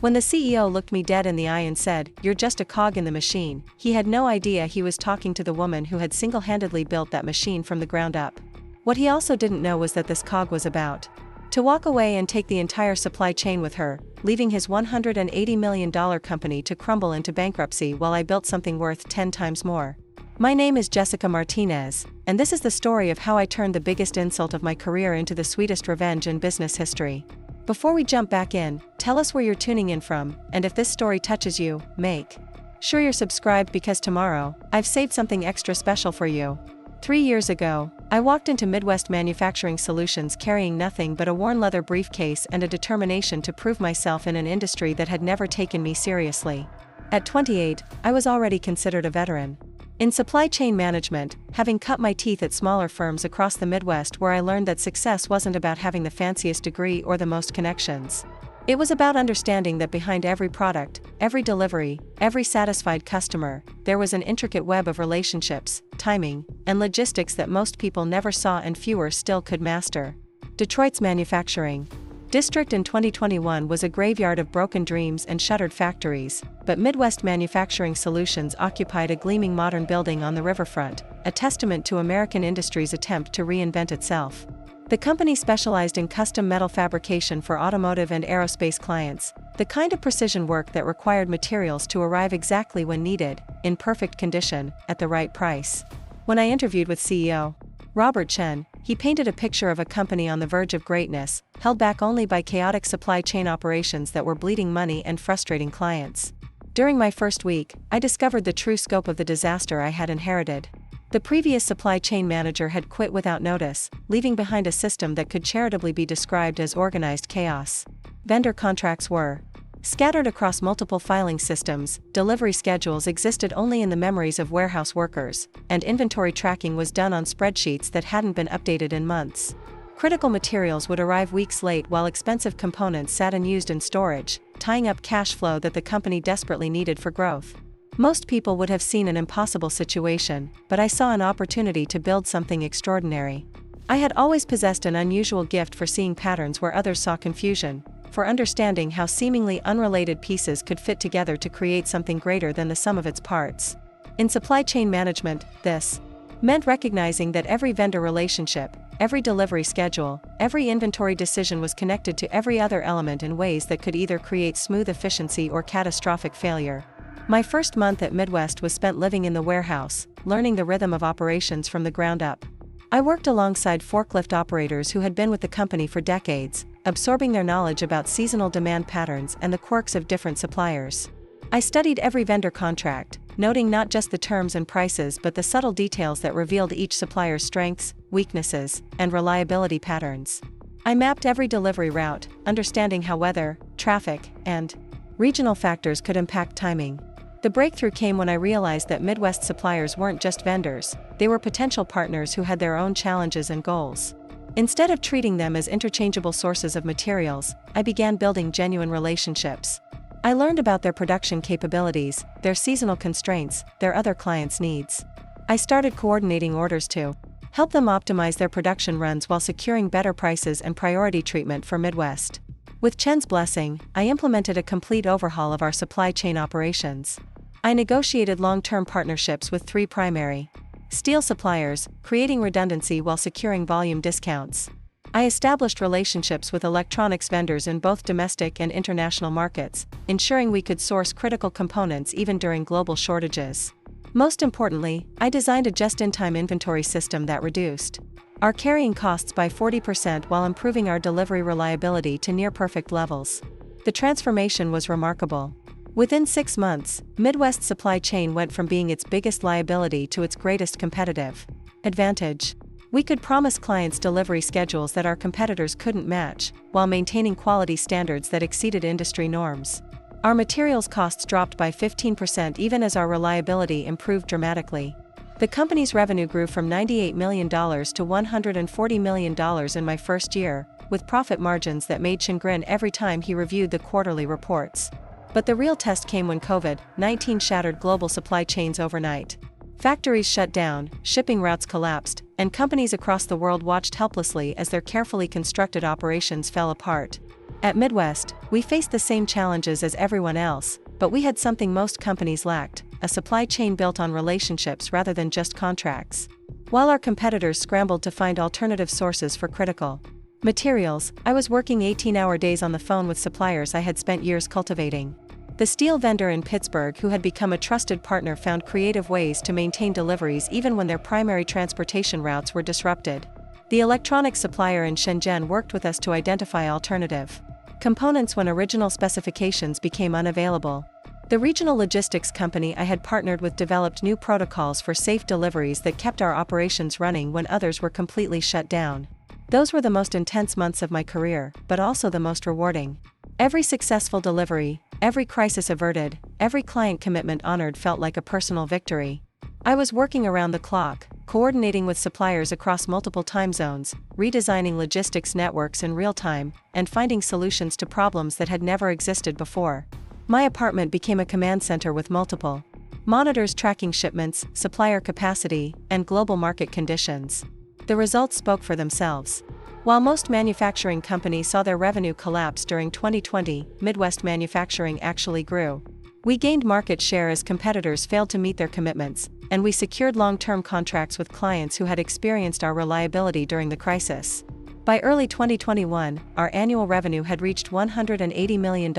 When the CEO looked me dead in the eye and said, "You're just a cog in the machine," he had no idea he was talking to the woman who had single-handedly built that machine from the ground up. What he also didn't know was that this cog was about to walk away and take the entire supply chain with her, leaving his $180 million company to crumble into bankruptcy while I built something worth 10 times more. My name is Jessica Martinez, and this is the story of how I turned the biggest insult of my career into the sweetest revenge in business history. Before we jump back in, tell us where you're tuning in from, and if this story touches you, make sure you're subscribed because tomorrow, I've saved something extra special for you. 3 years ago, I walked into Midwest Manufacturing Solutions carrying nothing but a worn leather briefcase and a determination to prove myself in an industry that had never taken me seriously. At 28, I was already considered a veteran in supply chain management, having cut my teeth at smaller firms across the Midwest where I learned that success wasn't about having the fanciest degree or the most connections. It was about understanding that behind every product, every delivery, every satisfied customer, there was an intricate web of relationships, timing, and logistics that most people never saw and fewer still could master. Detroit's manufacturing district in 2021 was a graveyard of broken dreams and shuttered factories, but Midwest Manufacturing Solutions occupied a gleaming modern building on the riverfront, a testament to American industry's attempt to reinvent itself. The company specialized in custom metal fabrication for automotive and aerospace clients, the kind of precision work that required materials to arrive exactly when needed, in perfect condition, at the right price. When I interviewed with CEO Robert Chen, he painted a picture of a company on the verge of greatness, held back only by chaotic supply chain operations that were bleeding money and frustrating clients. During my first week, I discovered the true scope of the disaster I had inherited. The previous supply chain manager had quit without notice, leaving behind a system that could charitably be described as organized chaos. Vendor contracts were scattered across multiple filing systems, delivery schedules existed only in the memories of warehouse workers, and inventory tracking was done on spreadsheets that hadn't been updated in months. Critical materials would arrive weeks late while expensive components sat unused in storage, tying up cash flow that the company desperately needed for growth. Most people would have seen an impossible situation, but I saw an opportunity to build something extraordinary. I had always possessed an unusual gift for seeing patterns where others saw confusion, for understanding how seemingly unrelated pieces could fit together to create something greater than the sum of its parts. In supply chain management, this meant recognizing that every vendor relationship, every delivery schedule, every inventory decision was connected to every other element in ways that could either create smooth efficiency or catastrophic failure. My first month at Midwest was spent living in the warehouse, learning the rhythm of operations from the ground up. I worked alongside forklift operators who had been with the company for decades, absorbing their knowledge about seasonal demand patterns and the quirks of different suppliers. I studied every vendor contract, noting not just the terms and prices but the subtle details that revealed each supplier's strengths, weaknesses, and reliability patterns. I mapped every delivery route, understanding how weather, traffic, and regional factors could impact timing. The breakthrough came when I realized that Midwest suppliers weren't just vendors, they were potential partners who had their own challenges and goals. Instead of treating them as interchangeable sources of materials, I began building genuine relationships. I learned about their production capabilities, their seasonal constraints, their other clients' needs. I started coordinating orders to help them optimize their production runs while securing better prices and priority treatment for Midwest. With Chen's blessing, I implemented a complete overhaul of our supply chain operations. I negotiated long-term partnerships with 3 primary steel suppliers, creating redundancy while securing volume discounts. I established relationships with electronics vendors in both domestic and international markets, ensuring we could source critical components even during global shortages. Most importantly, I designed a just-in-time inventory system that reduced our carrying costs by 40% while improving our delivery reliability to near-perfect levels. The transformation was remarkable. Within 6 months, Midwest supply chain went from being its biggest liability to its greatest competitive advantage. We could promise clients delivery schedules that our competitors couldn't match, while maintaining quality standards that exceeded industry norms. Our materials costs dropped by 15% even as our reliability improved dramatically. The company's revenue grew from $98 million to $140 million in my first year, with profit margins that made Chen grin every time he reviewed the quarterly reports. But the real test came when COVID-19 shattered global supply chains overnight. Factories shut down, shipping routes collapsed, and companies across the world watched helplessly as their carefully constructed operations fell apart. At Midwest, we faced the same challenges as everyone else, but we had something most companies lacked: a supply chain built on relationships rather than just contracts. While our competitors scrambled to find alternative sources for critical materials, I was working 18-hour days on the phone with suppliers I had spent years cultivating. The steel vendor in Pittsburgh who had become a trusted partner found creative ways to maintain deliveries even when their primary transportation routes were disrupted. The electronics supplier in Shenzhen worked with us to identify alternative components when original specifications became unavailable. The regional logistics company I had partnered with developed new protocols for safe deliveries that kept our operations running when others were completely shut down. Those were the most intense months of my career, but also the most rewarding. Every successful delivery, every crisis averted, every client commitment honored felt like a personal victory. I was working around the clock, coordinating with suppliers across multiple time zones, redesigning logistics networks in real time, and finding solutions to problems that had never existed before. My apartment became a command center with multiple monitors tracking shipments, supplier capacity, and global market conditions. The results spoke for themselves. While most manufacturing companies saw their revenue collapse during 2020, Midwest manufacturing actually grew. We gained market share as competitors failed to meet their commitments, and we secured long-term contracts with clients who had experienced our reliability during the crisis. By early 2021, our annual revenue had reached $180 million,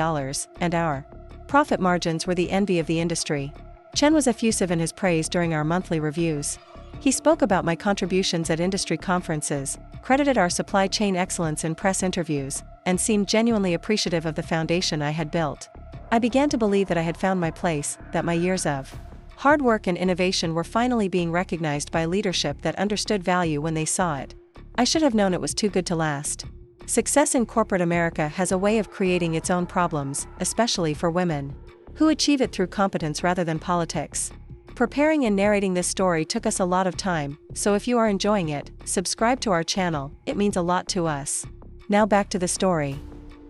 and our profit margins were the envy of the industry. Chen was effusive in his praise during our monthly reviews. He spoke about my contributions at industry conferences, credited our supply chain excellence in press interviews, and seemed genuinely appreciative of the foundation I had built. I began to believe that I had found my place, that my years of hard work and innovation were finally being recognized by leadership that understood value when they saw it. I should have known it was too good to last. Success in corporate America has a way of creating its own problems, especially for women, who achieve it through competence rather than politics. Preparing and narrating this story took us a lot of time, so if you are enjoying it, subscribe to our channel, it means a lot to us. Now back to the story.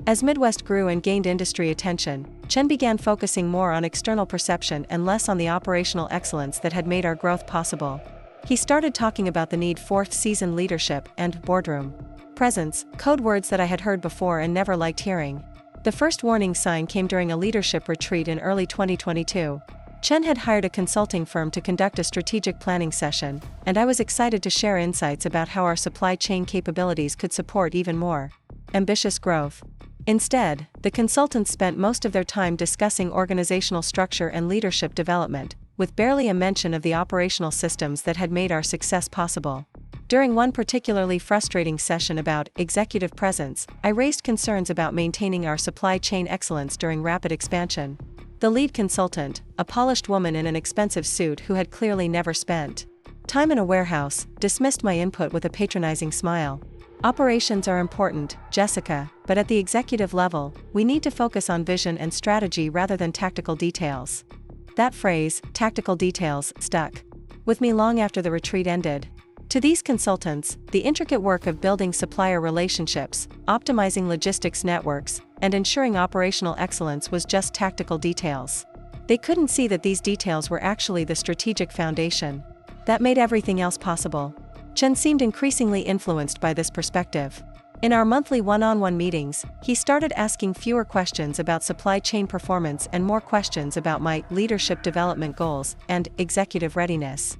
As Midwest grew and gained industry attention, Chen began focusing more on external perception and less on the operational excellence that had made our growth possible. He started talking about the need for seasoned leadership and boardroom presence, code words that I had heard before and never liked hearing. The first warning sign came during a leadership retreat in early 2022. Chen had hired a consulting firm to conduct a strategic planning session, and I was excited to share insights about how our supply chain capabilities could support even more ambitious growth. Instead, the consultants spent most of their time discussing organizational structure and leadership development, with barely a mention of the operational systems that had made our success possible. During one particularly frustrating session about executive presence, I raised concerns about maintaining our supply chain excellence during rapid expansion. The lead consultant, a polished woman in an expensive suit who had clearly never spent time in a warehouse, dismissed my input with a patronizing smile. Operations are important, Jessica, but at the executive level, we need to focus on vision and strategy rather than tactical details. That phrase, tactical details, stuck with me long after the retreat ended. To these consultants, the intricate work of building supplier relationships, optimizing logistics networks, and ensuring operational excellence was just tactical details. They couldn't see that these details were actually the strategic foundation that made everything else possible. Chen seemed increasingly influenced by this perspective. In our monthly one-on-one meetings, he started asking fewer questions about supply chain performance and more questions about my leadership development goals and executive readiness.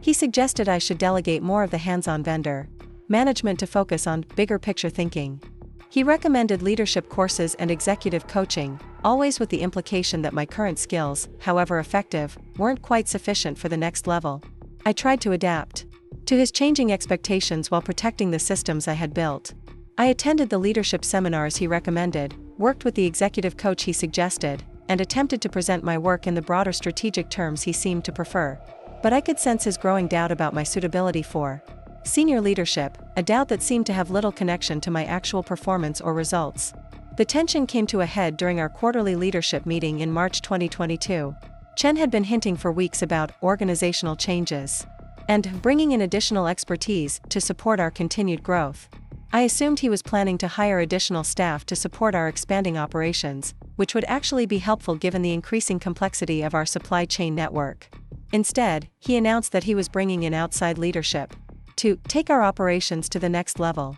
He suggested I should delegate more of the hands-on vendor management to focus on bigger picture thinking. He recommended leadership courses and executive coaching, always with the implication that my current skills, however effective, weren't quite sufficient for the next level. I tried to adapt to his changing expectations while protecting the systems I had built. I attended the leadership seminars he recommended, worked with the executive coach he suggested, and attempted to present my work in the broader strategic terms he seemed to prefer. But I could sense his growing doubt about my suitability for senior leadership, a doubt that seemed to have little connection to my actual performance or results. The tension came to a head during our quarterly leadership meeting in March 2022. Chen had been hinting for weeks about organizational changes and bringing in additional expertise to support our continued growth. I assumed he was planning to hire additional staff to support our expanding operations, which would actually be helpful given the increasing complexity of our supply chain network. Instead, he announced that he was bringing in outside leadership to take our operations to the next level.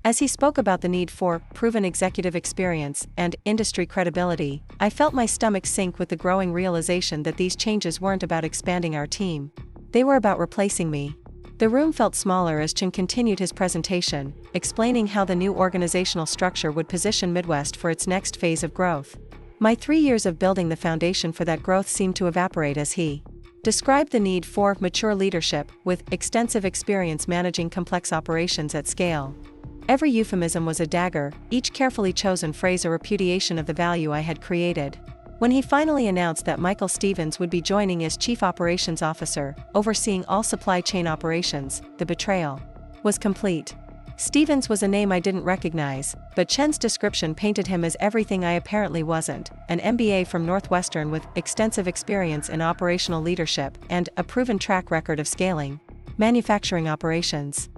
As he spoke about the need for proven executive experience and industry credibility, I felt my stomach sink with the growing realization that these changes weren't about expanding our team. They were about replacing me. The room felt smaller as Chen continued his presentation, explaining how the new organizational structure would position Midwest for its next phase of growth. My 3 years of building the foundation for that growth seemed to evaporate as he described the need for mature leadership with extensive experience managing complex operations at scale. Every euphemism was a dagger, each carefully chosen phrase a repudiation of the value I had created. When he finally announced that Michael Stevens would be joining as Chief Operations Officer, overseeing all supply chain operations, the betrayal was complete. Stevens was a name I didn't recognize, but Chen's description painted him as everything I apparently wasn't: an MBA from Northwestern with extensive experience in operational leadership and a proven track record of scaling manufacturing operations.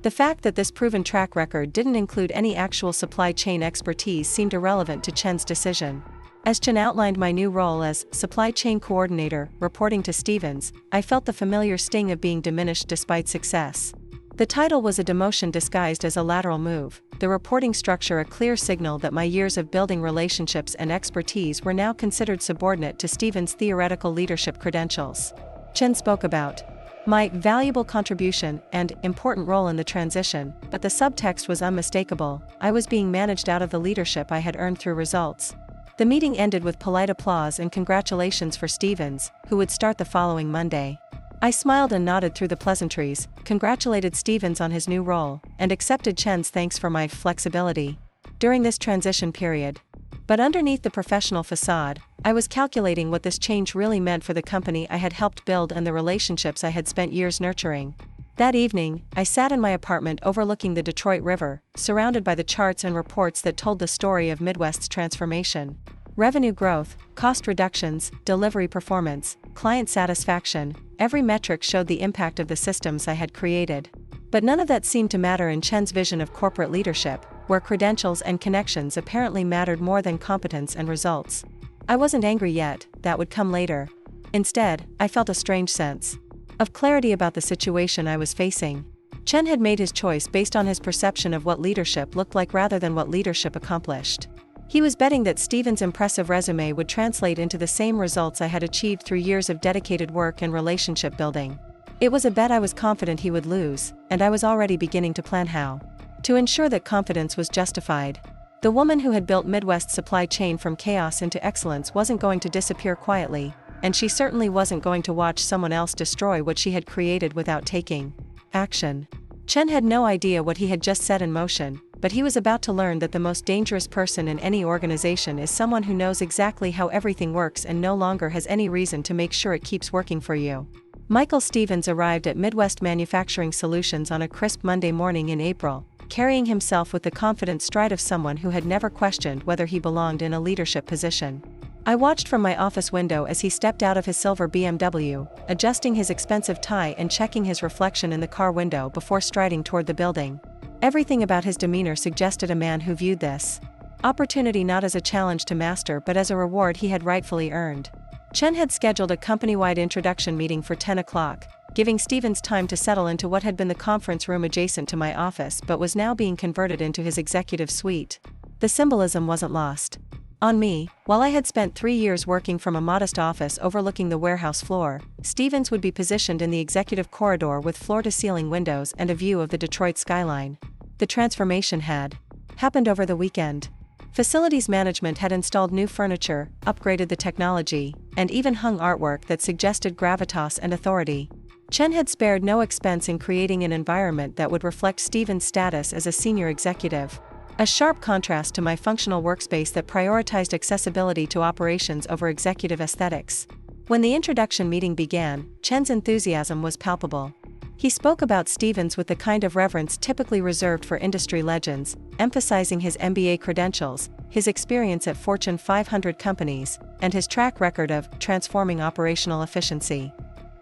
The fact that this proven track record didn't include any actual supply chain expertise seemed irrelevant to Chen's decision. As Chen outlined my new role as supply chain coordinator, reporting to Stevens, I felt the familiar sting of being diminished despite success. The title was a demotion disguised as a lateral move, the reporting structure a clear signal that my years of building relationships and expertise were now considered subordinate to Stevens' theoretical leadership credentials. Chen spoke about my valuable contribution and important role in the transition, but the subtext was unmistakable: I was being managed out of the leadership I had earned through results. The meeting ended with polite applause and congratulations for Stevens, who would start the following Monday. I smiled and nodded through the pleasantries, congratulated Stevens on his new role, and accepted Chen's thanks for my flexibility during this transition period. But underneath the professional facade, I was calculating what this change really meant for the company I had helped build and the relationships I had spent years nurturing. That evening, I sat in my apartment overlooking the Detroit River, surrounded by the charts and reports that told the story of Midwest's transformation. Revenue growth, cost reductions, delivery performance, client satisfaction, every metric showed the impact of the systems I had created. But none of that seemed to matter in Chen's vision of corporate leadership, where credentials and connections apparently mattered more than competence and results. I wasn't angry yet, that would come later. Instead, I felt a strange sense of clarity about the situation I was facing. Chen had made his choice based on his perception of what leadership looked like rather than what leadership accomplished. He was betting that Stevens' impressive resume would translate into the same results I had achieved through years of dedicated work and relationship building. It was a bet I was confident he would lose, and I was already beginning to plan how to ensure that confidence was justified. The woman who had built Midwest's supply chain from chaos into excellence wasn't going to disappear quietly, and she certainly wasn't going to watch someone else destroy what she had created without taking action. Chen had no idea what he had just set in motion, but he was about to learn that the most dangerous person in any organization is someone who knows exactly how everything works and no longer has any reason to make sure it keeps working for you. Michael Stevens arrived at Midwest Manufacturing Solutions on a crisp Monday morning in April, carrying himself with the confident stride of someone who had never questioned whether he belonged in a leadership position. I watched from my office window as he stepped out of his silver BMW, adjusting his expensive tie and checking his reflection in the car window before striding toward the building. Everything about his demeanor suggested a man who viewed this opportunity not as a challenge to master but as a reward he had rightfully earned. Chen had scheduled a company-wide introduction meeting for 10 o'clock, giving Stevens time to settle into what had been the conference room adjacent to my office but was now being converted into his executive suite. The symbolism wasn't lost on me. While I had spent 3 years working from a modest office overlooking the warehouse floor, Stevens would be positioned in the executive corridor with floor-to-ceiling windows and a view of the Detroit skyline. The transformation had happened over the weekend. Facilities management had installed new furniture, upgraded the technology, and even hung artwork that suggested gravitas and authority. Chen had spared no expense in creating an environment that would reflect Stevens' status as a senior executive. A sharp contrast to my functional workspace that prioritized accessibility to operations over executive aesthetics. When the introduction meeting began, Chen's enthusiasm was palpable. He spoke about Stevens with the kind of reverence typically reserved for industry legends, emphasizing his MBA credentials, his experience at Fortune 500 companies, and his track record of transforming operational efficiency.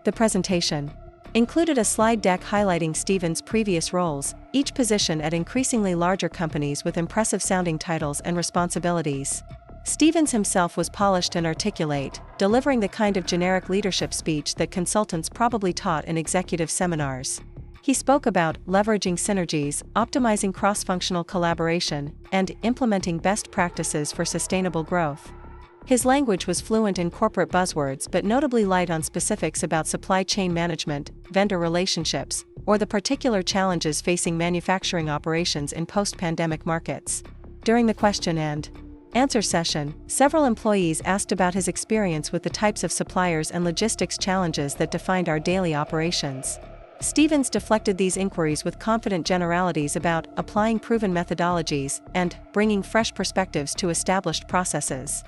The presentation included a slide deck highlighting Stevens' previous roles, each position at increasingly larger companies with impressive-sounding titles and responsibilities. Stevens himself was polished and articulate, delivering the kind of generic leadership speech that consultants probably taught in executive seminars. He spoke about leveraging synergies, optimizing cross-functional collaboration, and implementing best practices for sustainable growth. His language was fluent in corporate buzzwords but notably light on specifics about supply chain management, vendor relationships, or the particular challenges facing manufacturing operations in post-pandemic markets. During the question and answer session, several employees asked about his experience with the types of suppliers and logistics challenges that defined our daily operations. Stevens deflected these inquiries with confident generalities about applying proven methodologies and bringing fresh perspectives to established processes.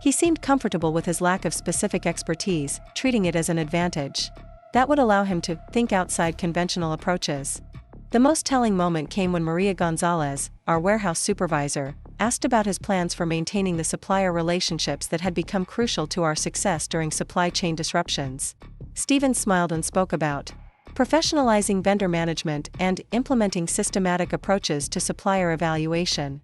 He seemed comfortable with his lack of specific expertise, treating it as an advantage. That would allow him to think outside conventional approaches. The most telling moment came when Maria Gonzalez, our warehouse supervisor, asked about his plans for maintaining the supplier relationships that had become crucial to our success during supply chain disruptions. Stevens smiled and spoke about professionalizing vendor management and implementing systematic approaches to supplier evaluation.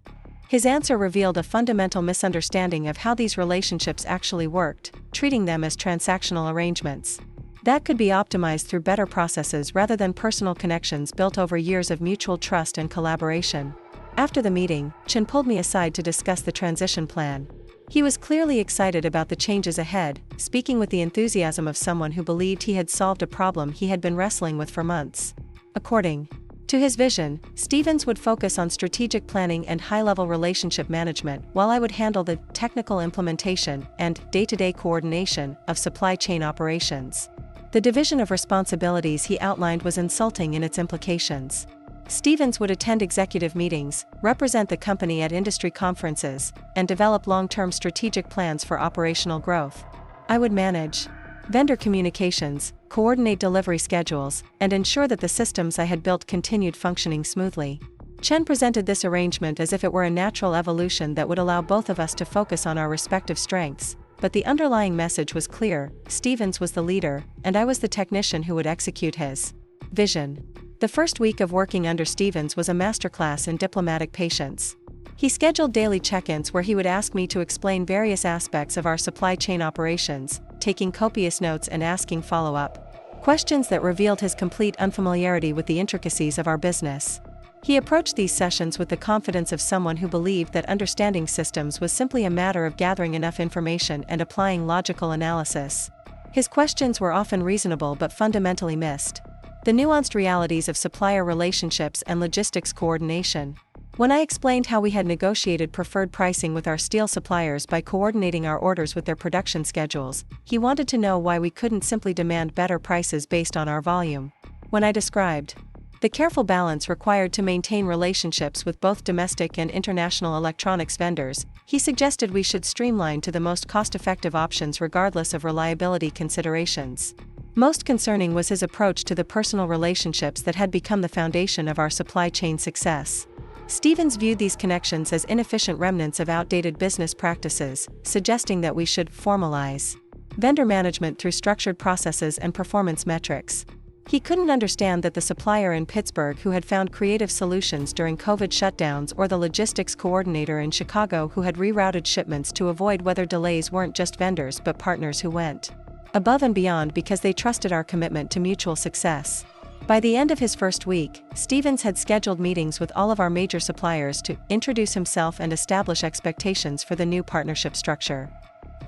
His answer revealed a fundamental misunderstanding of how these relationships actually worked, treating them as transactional arrangements that could be optimized through better processes rather than personal connections built over years of mutual trust and collaboration. After the meeting, Chen pulled me aside to discuss the transition plan. He was clearly excited about the changes ahead, speaking with the enthusiasm of someone who believed he had solved a problem he had been wrestling with for months. According to his vision, Stevens would focus on strategic planning and high-level relationship management, while I would handle the technical implementation and day-to-day coordination of supply chain operations. The division of responsibilities he outlined was insulting in its implications. Stevens would attend executive meetings, represent the company at industry conferences, and develop long-term strategic plans for operational growth. I would manage vendor communications, coordinate delivery schedules, and ensure that the systems I had built continued functioning smoothly. Chen presented this arrangement as if it were a natural evolution that would allow both of us to focus on our respective strengths, but the underlying message was clear: Stevens was the leader, and I was the technician who would execute his vision. The first week of working under Stevens was a masterclass in diplomatic patience. He scheduled daily check-ins where he would ask me to explain various aspects of our supply chain operations, taking copious notes and asking follow-up questions that revealed his complete unfamiliarity with the intricacies of our business. He approached these sessions with the confidence of someone who believed that understanding systems was simply a matter of gathering enough information and applying logical analysis. His questions were often reasonable but fundamentally missed the nuanced realities of supplier relationships and logistics coordination. When I explained how we had negotiated preferred pricing with our steel suppliers by coordinating our orders with their production schedules, he wanted to know why we couldn't simply demand better prices based on our volume. When I described the careful balance required to maintain relationships with both domestic and international electronics vendors, he suggested we should streamline to the most cost-effective options regardless of reliability considerations. Most concerning was his approach to the personal relationships that had become the foundation of our supply chain success. Stevens viewed these connections as inefficient remnants of outdated business practices, suggesting that we should formalize vendor management through structured processes and performance metrics. He couldn't understand that the supplier in Pittsburgh who had found creative solutions during COVID shutdowns or the logistics coordinator in Chicago who had rerouted shipments to avoid weather delays weren't just vendors but partners who went above and beyond because they trusted our commitment to mutual success. By the end of his first week, Stevens had scheduled meetings with all of our major suppliers to introduce himself and establish expectations for the new partnership structure.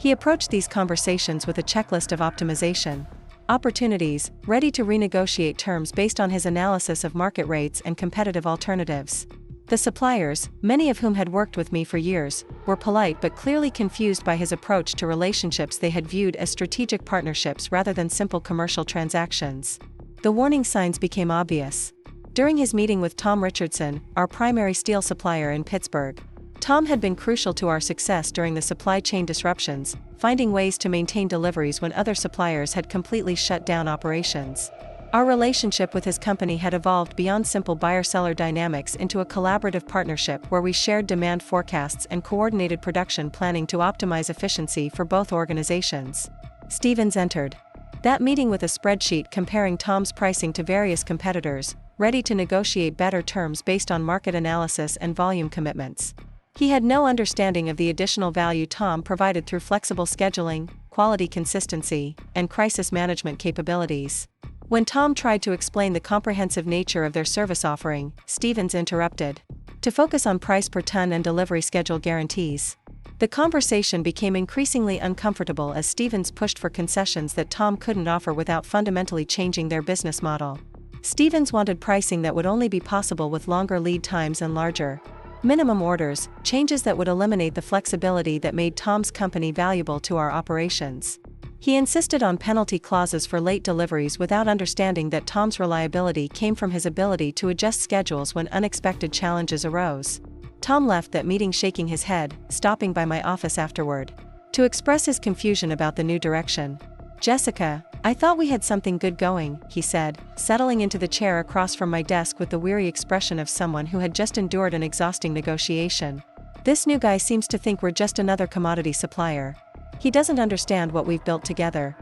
He approached these conversations with a checklist of optimization opportunities, ready to renegotiate terms based on his analysis of market rates and competitive alternatives. The suppliers, many of whom had worked with me for years, were polite but clearly confused by his approach to relationships they had viewed as strategic partnerships rather than simple commercial transactions. The warning signs became obvious during his meeting with Tom Richardson, our primary steel supplier in Pittsburgh. Tom had been crucial to our success during the supply chain disruptions, finding ways to maintain deliveries when other suppliers had completely shut down operations. Our relationship with his company had evolved beyond simple buyer-seller dynamics into a collaborative partnership where we shared demand forecasts and coordinated production planning to optimize efficiency for both organizations. Stevens entered that meeting with a spreadsheet comparing Tom's pricing to various competitors, ready to negotiate better terms based on market analysis and volume commitments. He had no understanding of the additional value Tom provided through flexible scheduling, quality consistency, and crisis management capabilities. When Tom tried to explain the comprehensive nature of their service offering, Stevens interrupted. To focus on price per ton and delivery schedule guarantees. The conversation became increasingly uncomfortable as Stevens pushed for concessions that Tom couldn't offer without fundamentally changing their business model. Stevens wanted pricing that would only be possible with longer lead times and larger minimum orders, changes that would eliminate the flexibility that made Tom's company valuable to our operations. He insisted on penalty clauses for late deliveries without understanding that Tom's reliability came from his ability to adjust schedules when unexpected challenges arose. Tom left that meeting shaking his head, stopping by my office afterward to express his confusion about the new direction. "Jessica, I thought we had something good going," he said, settling into the chair across from my desk with the weary expression of someone who had just endured an exhausting negotiation. "This new guy seems to think we're just another commodity supplier. He doesn't understand what we've built together."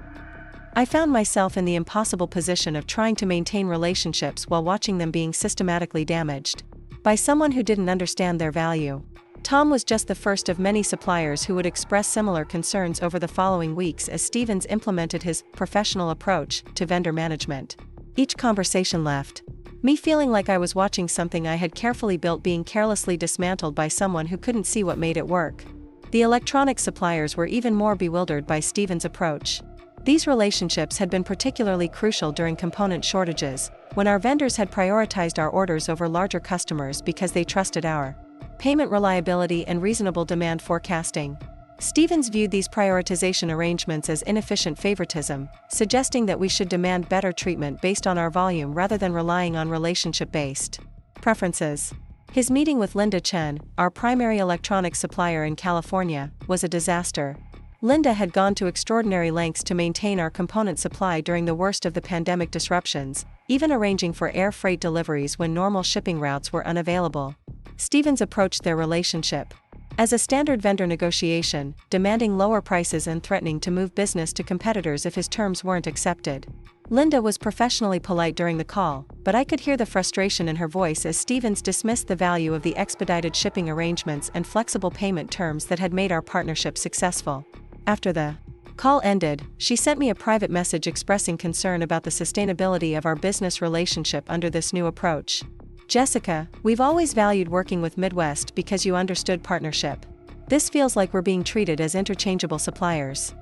I found myself in the impossible position of trying to maintain relationships while watching them being systematically damaged by someone who didn't understand their value. Tom was just the first of many suppliers who would express similar concerns over the following weeks as Stevens implemented his professional approach to vendor management. Each conversation left me feeling like I was watching something I had carefully built being carelessly dismantled by someone who couldn't see what made it work. The electronic suppliers were even more bewildered by Stevens' approach. These relationships had been particularly crucial during component shortages, when our vendors had prioritized our orders over larger customers because they trusted our payment reliability and reasonable demand forecasting. Stevens viewed these prioritization arrangements as inefficient favoritism, suggesting that we should demand better treatment based on our volume rather than relying on relationship-based preferences. His meeting with Linda Chen, our primary electronics supplier in California, was a disaster. Linda had gone to extraordinary lengths to maintain our component supply during the worst of the pandemic disruptions, even arranging for air freight deliveries when normal shipping routes were unavailable. Stevens approached their relationship as a standard vendor negotiation, demanding lower prices and threatening to move business to competitors if his terms weren't accepted. Linda was professionally polite during the call, but I could hear the frustration in her voice as Stevens dismissed the value of the expedited shipping arrangements and flexible payment terms that had made our partnership successful. After the call ended, she sent me a private message expressing concern about the sustainability of our business relationship under this new approach. "Jessica, we've always valued working with Midwest because you understood partnership. This feels like we're being treated as interchangeable suppliers."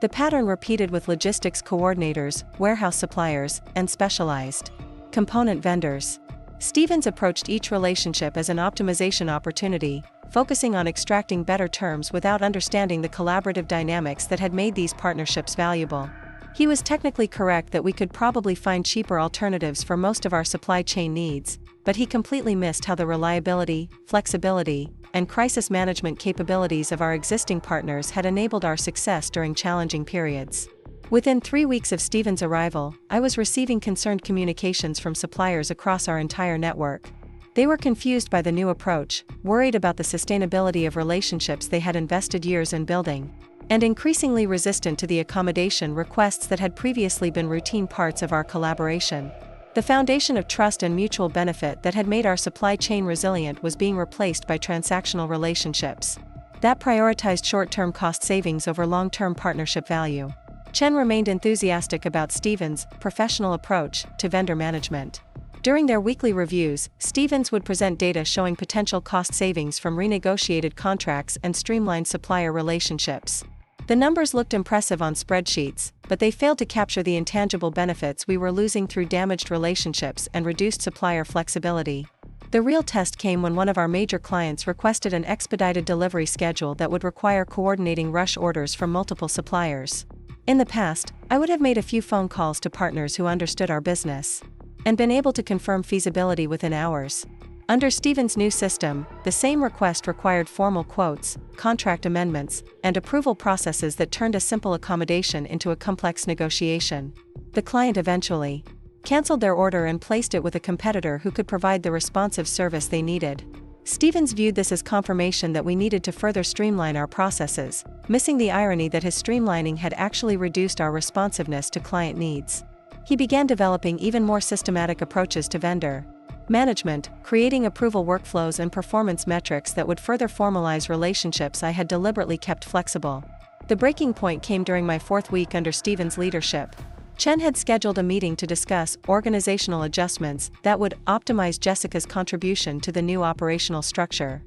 The pattern repeated with logistics coordinators, warehouse suppliers, and specialized component vendors. Stevens approached each relationship as an optimization opportunity, focusing on extracting better terms without understanding the collaborative dynamics that had made these partnerships valuable. He was technically correct that we could probably find cheaper alternatives for most of our supply chain needs, but he completely missed how the reliability, flexibility, and crisis management capabilities of our existing partners had enabled our success during challenging periods. Within 3 weeks of Stevens' arrival, I was receiving concerned communications from suppliers across our entire network. They were confused by the new approach, worried about the sustainability of relationships they had invested years in building, and increasingly resistant to the accommodation requests that had previously been routine parts of our collaboration. The foundation of trust and mutual benefit that had made our supply chain resilient was being replaced by transactional relationships that prioritized short-term cost savings over long-term partnership value. Chen remained enthusiastic about Stevens' professional approach to vendor management. During their weekly reviews, Stevens would present data showing potential cost savings from renegotiated contracts and streamlined supplier relationships. The numbers looked impressive on spreadsheets, but they failed to capture the intangible benefits we were losing through damaged relationships and reduced supplier flexibility. The real test came when one of our major clients requested an expedited delivery schedule that would require coordinating rush orders from multiple suppliers. In the past, I would have made a few phone calls to partners who understood our business and been able to confirm feasibility within hours. Under Stevens' new system, the same request required formal quotes, contract amendments, and approval processes that turned a simple accommodation into a complex negotiation. The client eventually canceled their order and placed it with a competitor who could provide the responsive service they needed. Stevens viewed this as confirmation that we needed to further streamline our processes, missing the irony that his streamlining had actually reduced our responsiveness to client needs. He began developing even more systematic approaches to vendor management, creating approval workflows and performance metrics that would further formalize relationships I had deliberately kept flexible. The breaking point came during my 4th week under Stevens' leadership. Chen had scheduled a meeting to discuss organizational adjustments that would optimize Jessica's contribution to the new operational structure.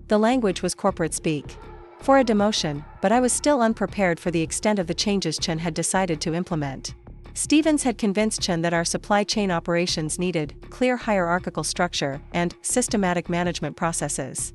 The language was corporate speak. For a demotion, but I was still unprepared for the extent of the changes Chen had decided to implement. Stevens had convinced Chen that our supply chain operations needed clear hierarchical structure and systematic management processes.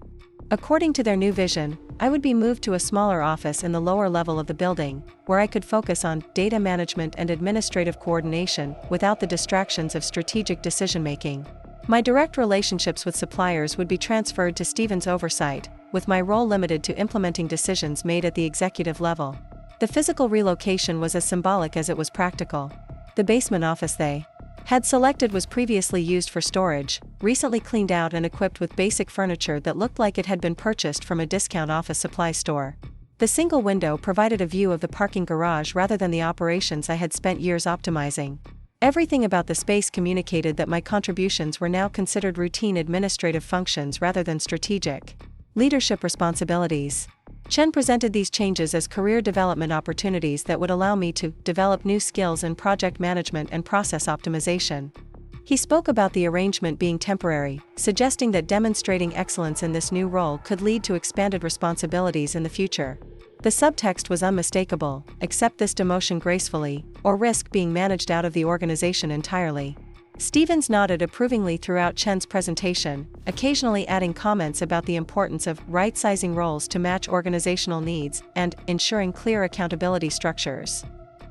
According to their new vision, I would be moved to a smaller office in the lower level of the building, where I could focus on data management and administrative coordination without the distractions of strategic decision-making. My direct relationships with suppliers would be transferred to Stevens' oversight, with my role limited to implementing decisions made at the executive level. The physical relocation was as symbolic as it was practical. The basement office they had selected was previously used for storage, recently cleaned out and equipped with basic furniture that looked like it had been purchased from a discount office supply store. The single window provided a view of the parking garage rather than the operations I had spent years optimizing. Everything about the space communicated that my contributions were now considered routine administrative functions rather than strategic leadership responsibilities. Chen presented these changes as career development opportunities that would allow me to develop new skills in project management and process optimization. He spoke about the arrangement being temporary, suggesting that demonstrating excellence in this new role could lead to expanded responsibilities in the future. The subtext was unmistakable: accept this demotion gracefully, or risk being managed out of the organization entirely. Stevens nodded approvingly throughout Chen's presentation, occasionally adding comments about the importance of right-sizing roles to match organizational needs and ensuring clear accountability structures.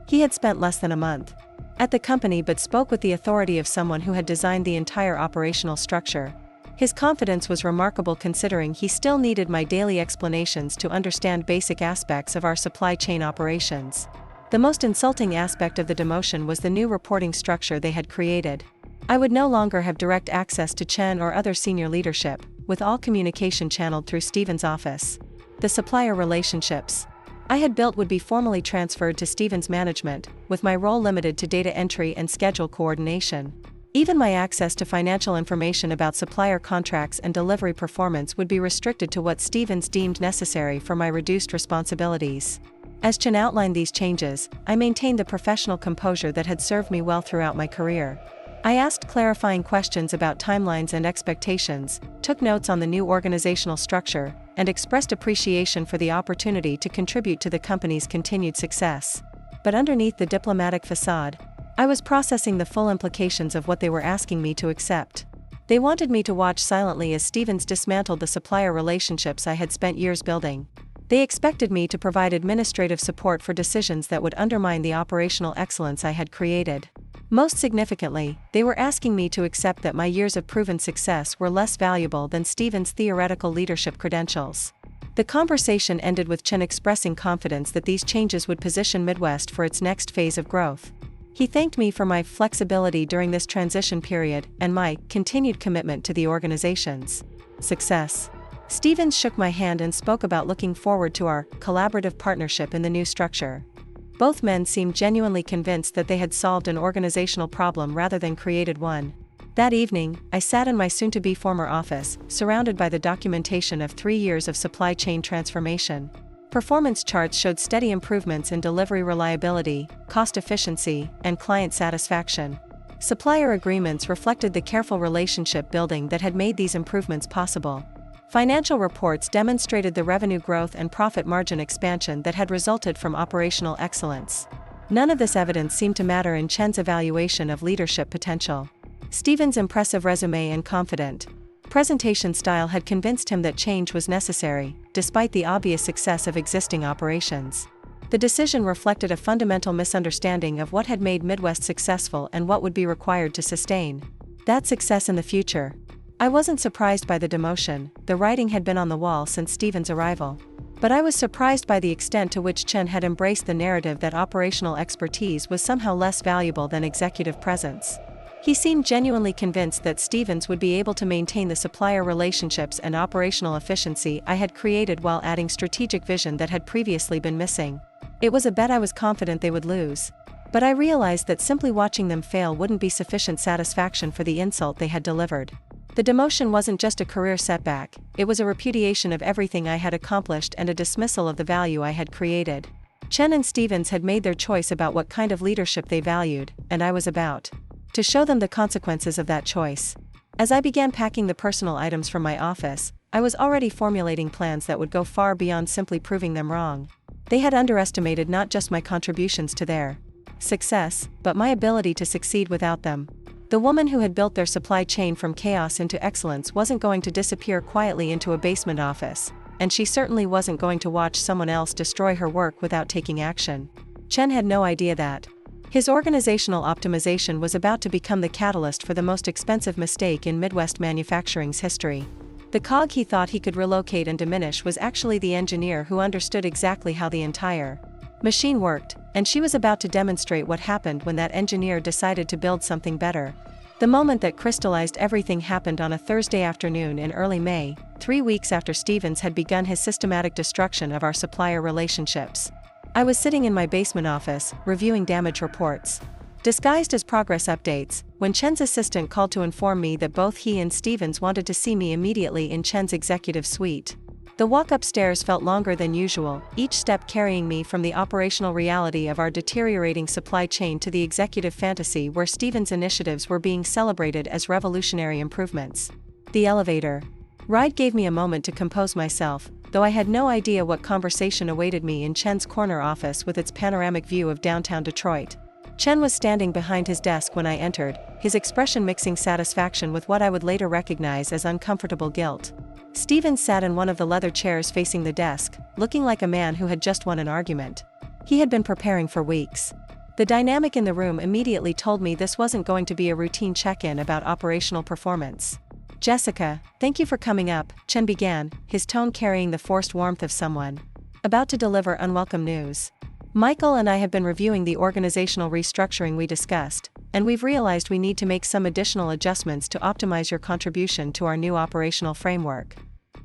He had spent less than a month at the company but spoke with the authority of someone who had designed the entire operational structure. His confidence was remarkable considering he still needed my daily explanations to understand basic aspects of our supply chain operations. The most insulting aspect of the demotion was the new reporting structure they had created. I would no longer have direct access to Chen or other senior leadership, with all communication channeled through Stevens' office. The supplier relationships I had built would be formally transferred to Stevens' management, with my role limited to data entry and schedule coordination. Even my access to financial information about supplier contracts and delivery performance would be restricted to what Stevens deemed necessary for my reduced responsibilities. As Chen outlined these changes, I maintained the professional composure that had served me well throughout my career. I asked clarifying questions about timelines and expectations, took notes on the new organizational structure, and expressed appreciation for the opportunity to contribute to the company's continued success. But underneath the diplomatic facade, I was processing the full implications of what they were asking me to accept. They wanted me to watch silently as Stevens dismantled the supplier relationships I had spent years building. They expected me to provide administrative support for decisions that would undermine the operational excellence I had created. Most significantly, they were asking me to accept that my years of proven success were less valuable than Stevens' theoretical leadership credentials. The conversation ended with Chen expressing confidence that these changes would position Midwest for its next phase of growth. He thanked me for my flexibility during this transition period and my continued commitment to the organization's success. Stevens shook my hand and spoke about looking forward to our collaborative partnership in the new structure. Both men seemed genuinely convinced that they had solved an organizational problem rather than created one. That evening, I sat in my soon-to-be former office, surrounded by the documentation of 3 years of supply chain transformation. Performance charts showed steady improvements in delivery reliability, cost efficiency, and client satisfaction. Supplier agreements reflected the careful relationship building that had made these improvements possible. Financial reports demonstrated the revenue growth and profit margin expansion that had resulted from operational excellence. None of this evidence seemed to matter in Chen's evaluation of leadership potential. Stevens' impressive resume and confident presentation style had convinced him that change was necessary, despite the obvious success of existing operations. The decision reflected a fundamental misunderstanding of what had made Midwest successful and what would be required to sustain that success in the future. I wasn't surprised by the demotion, the writing had been on the wall since Stevens' arrival. But I was surprised by the extent to which Chen had embraced the narrative that operational expertise was somehow less valuable than executive presence. He seemed genuinely convinced that Stevens would be able to maintain the supplier relationships and operational efficiency I had created while adding strategic vision that had previously been missing. It was a bet I was confident they would lose. But I realized that simply watching them fail wouldn't be sufficient satisfaction for the insult they had delivered. The demotion wasn't just a career setback, it was a repudiation of everything I had accomplished and a dismissal of the value I had created. Chen and Stevens had made their choice about what kind of leadership they valued, and I was about to show them the consequences of that choice. As I began packing the personal items from my office, I was already formulating plans that would go far beyond simply proving them wrong. They had underestimated not just my contributions to their success, but my ability to succeed without them. The woman who had built their supply chain from chaos into excellence wasn't going to disappear quietly into a basement office, and she certainly wasn't going to watch someone else destroy her work without taking action. Chen had no idea that his organizational optimization was about to become the catalyst for the most expensive mistake in Midwest manufacturing's history. The cog he thought he could relocate and diminish was actually the engineer who understood exactly how the entire machine worked, and she was about to demonstrate what happened when that engineer decided to build something better. The moment that crystallized everything happened on a Thursday afternoon in early May, 3 weeks after Stevens had begun his systematic destruction of our supplier relationships. I was sitting in my basement office, reviewing damage reports, disguised as progress updates, when Chen's assistant called to inform me that both he and Stevens wanted to see me immediately in Chen's executive suite. The walk upstairs felt longer than usual, each step carrying me from the operational reality of our deteriorating supply chain to the executive fantasy where Stevens' initiatives were being celebrated as revolutionary improvements. The elevator ride gave me a moment to compose myself, though I had no idea what conversation awaited me in Chen's corner office with its panoramic view of downtown Detroit. Chen was standing behind his desk when I entered, his expression mixing satisfaction with what I would later recognize as uncomfortable guilt. Stevens sat in one of the leather chairs facing the desk, looking like a man who had just won an argument. He had been preparing for weeks. The dynamic in the room immediately told me this wasn't going to be a routine check-in about operational performance. "Jessica, thank you for coming up," Chen began, his tone carrying the forced warmth of someone about to deliver unwelcome news. "Michael and I have been reviewing the organizational restructuring we discussed, and we've realized we need to make some additional adjustments to optimize your contribution to our new operational framework."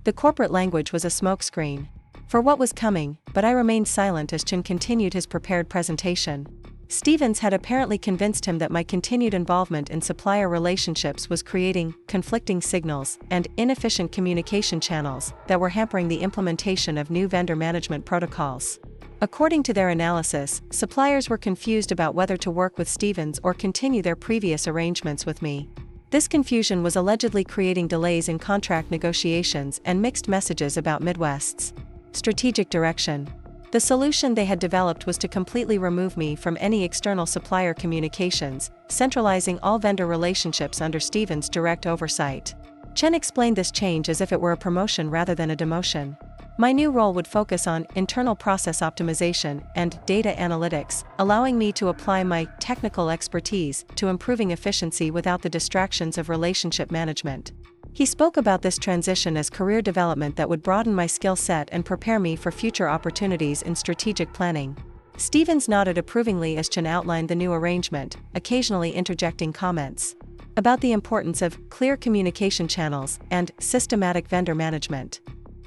The corporate language was a smokescreen for what was coming, but I remained silent as Chen continued his prepared presentation. Stevens had apparently convinced him that my continued involvement in supplier relationships was creating conflicting signals and inefficient communication channels that were hampering the implementation of new vendor management protocols. According to their analysis, suppliers were confused about whether to work with Stevens or continue their previous arrangements with me. This confusion was allegedly creating delays in contract negotiations and mixed messages about Midwest's strategic direction. The solution they had developed was to completely remove me from any external supplier communications, centralizing all vendor relationships under Stevens' direct oversight. Chen explained this change as if it were a promotion rather than a demotion. My new role would focus on internal process optimization and data analytics, allowing me to apply my technical expertise to improving efficiency without the distractions of relationship management. He spoke about this transition as career development that would broaden my skill set and prepare me for future opportunities in strategic planning. Stevens nodded approvingly as Chen outlined the new arrangement, occasionally interjecting comments about the importance of clear communication channels and systematic vendor management.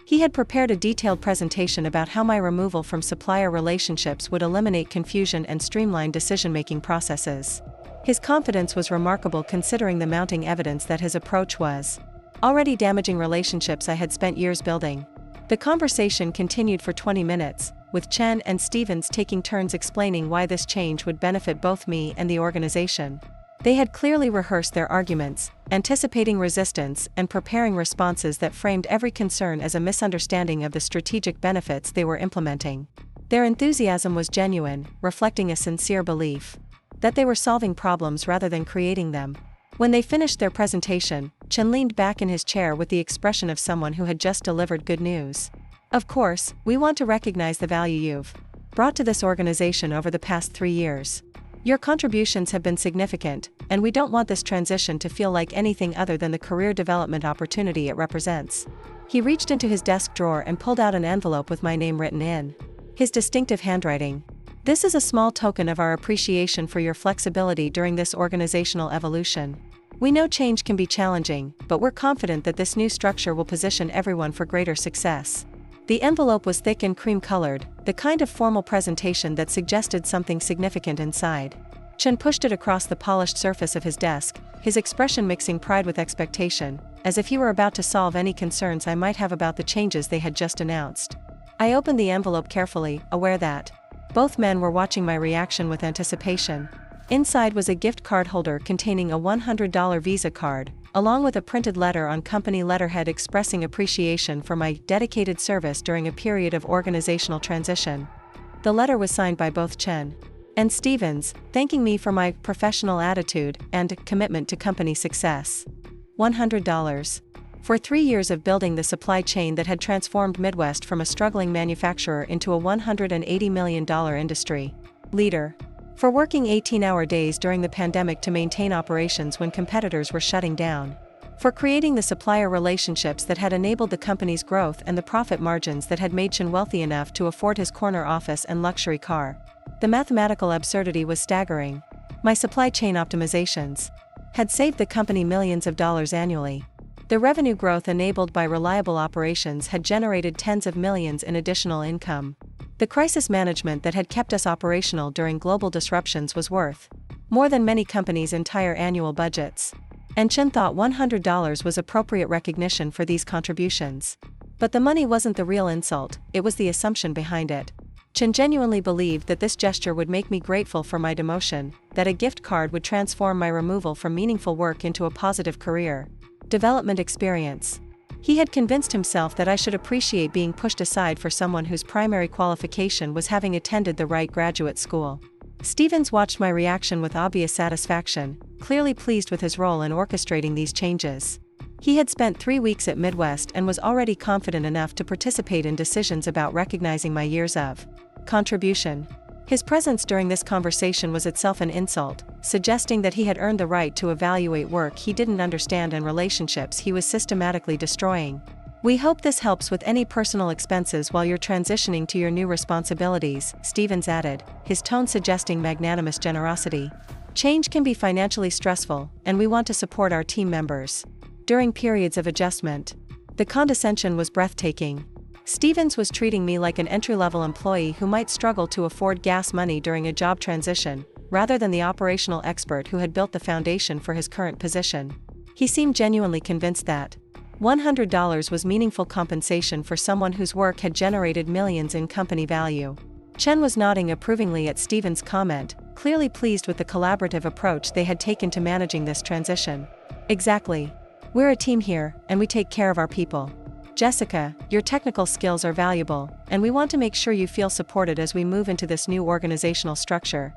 He had prepared a detailed presentation about how my removal from supplier relationships would eliminate confusion and streamline decision-making processes. His confidence was remarkable considering the mounting evidence that his approach was already damaging relationships I had spent years building. The conversation continued for 20 minutes, with Chen and Stevens taking turns explaining why this change would benefit both me and the organization. They had clearly rehearsed their arguments, anticipating resistance and preparing responses that framed every concern as a misunderstanding of the strategic benefits they were implementing. Their enthusiasm was genuine, reflecting a sincere belief that they were solving problems rather than creating them. When they finished their presentation, Chen leaned back in his chair with the expression of someone who had just delivered good news. "Of course, we want to recognize the value you've brought to this organization over the past 3 years. Your contributions have been significant, and we don't want this transition to feel like anything other than the career development opportunity it represents." He reached into his desk drawer and pulled out an envelope with my name written in his distinctive handwriting. "This is a small token of our appreciation for your flexibility during this organizational evolution. We know change can be challenging, but we're confident that this new structure will position everyone for greater success." The envelope was thick and cream-colored, the kind of formal presentation that suggested something significant inside. Chen pushed it across the polished surface of his desk, his expression mixing pride with expectation, as if he were about to solve any concerns I might have about the changes they had just announced. I opened the envelope carefully, aware that Both men were watching my reaction with anticipation. Inside was a gift card holder containing a $100 Visa card, along with a printed letter on company letterhead expressing appreciation for my dedicated service during a period of organizational transition. The letter was signed by both Chen and Stevens, thanking me for my professional attitude and commitment to company success. $100. For 3 years of building the supply chain that had transformed Midwest from a struggling manufacturer into a $180 million industry leader. For working 18-hour days during the pandemic to maintain operations when competitors were shutting down. For creating the supplier relationships that had enabled the company's growth and the profit margins that had made Chen wealthy enough to afford his corner office and luxury car. The mathematical absurdity was staggering. My supply chain optimizations had saved the company millions of dollars annually. The revenue growth enabled by reliable operations had generated tens of millions in additional income. The crisis management that had kept us operational during global disruptions was worth more than many companies' entire annual budgets. And Chen thought $100 was appropriate recognition for these contributions. But the money wasn't the real insult, it was the assumption behind it. Chen genuinely believed that this gesture would make me grateful for my demotion, that a gift card would transform my removal from meaningful work into a positive career development experience. He had convinced himself that I should appreciate being pushed aside for someone whose primary qualification was having attended the right graduate school. Stevens watched my reaction with obvious satisfaction, clearly pleased with his role in orchestrating these changes. He had spent 3 weeks at Midwest and was already confident enough to participate in decisions about recognizing my years of contribution. His presence during this conversation was itself an insult, suggesting that he had earned the right to evaluate work he didn't understand and relationships he was systematically destroying. We hope this helps with any personal expenses while you're transitioning to your new responsibilities, Stevens added, his tone suggesting magnanimous generosity. Change can be financially stressful, and we want to support our team members during periods of adjustment. The condescension was breathtaking. Stevens was treating me like an entry-level employee who might struggle to afford gas money during a job transition, rather than the operational expert who had built the foundation for his current position. He seemed genuinely convinced that $100 was meaningful compensation for someone whose work had generated millions in company value. Chen was nodding approvingly at Stevens' comment, clearly pleased with the collaborative approach they had taken to managing this transition. Exactly. We're a team here, and we take care of our people. Jessica, your technical skills are valuable, and we want to make sure you feel supported as we move into this new organizational structure.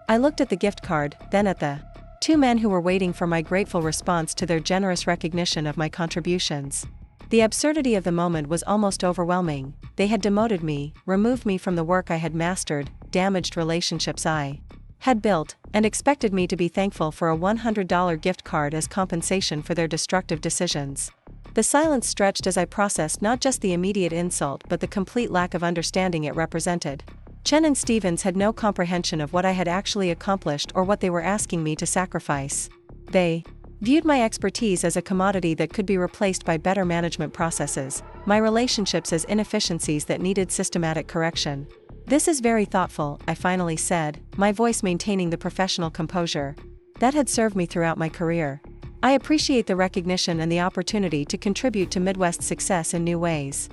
I looked at the gift card, then at the 2 men who were waiting for my grateful response to their generous recognition of my contributions. The absurdity of the moment was almost overwhelming. They had demoted me, removed me from the work I had mastered, damaged relationships I had built, and expected me to be thankful for a $100 gift card as compensation for their destructive decisions. The silence stretched as I processed not just the immediate insult but the complete lack of understanding it represented. Chen and Stevens had no comprehension of what I had actually accomplished or what they were asking me to sacrifice. They viewed my expertise as a commodity that could be replaced by better management processes, my relationships as inefficiencies that needed systematic correction. This is very thoughtful, I finally said, my voice maintaining the professional composure that had served me throughout my career. I appreciate the recognition and the opportunity to contribute to Midwest's success in new ways.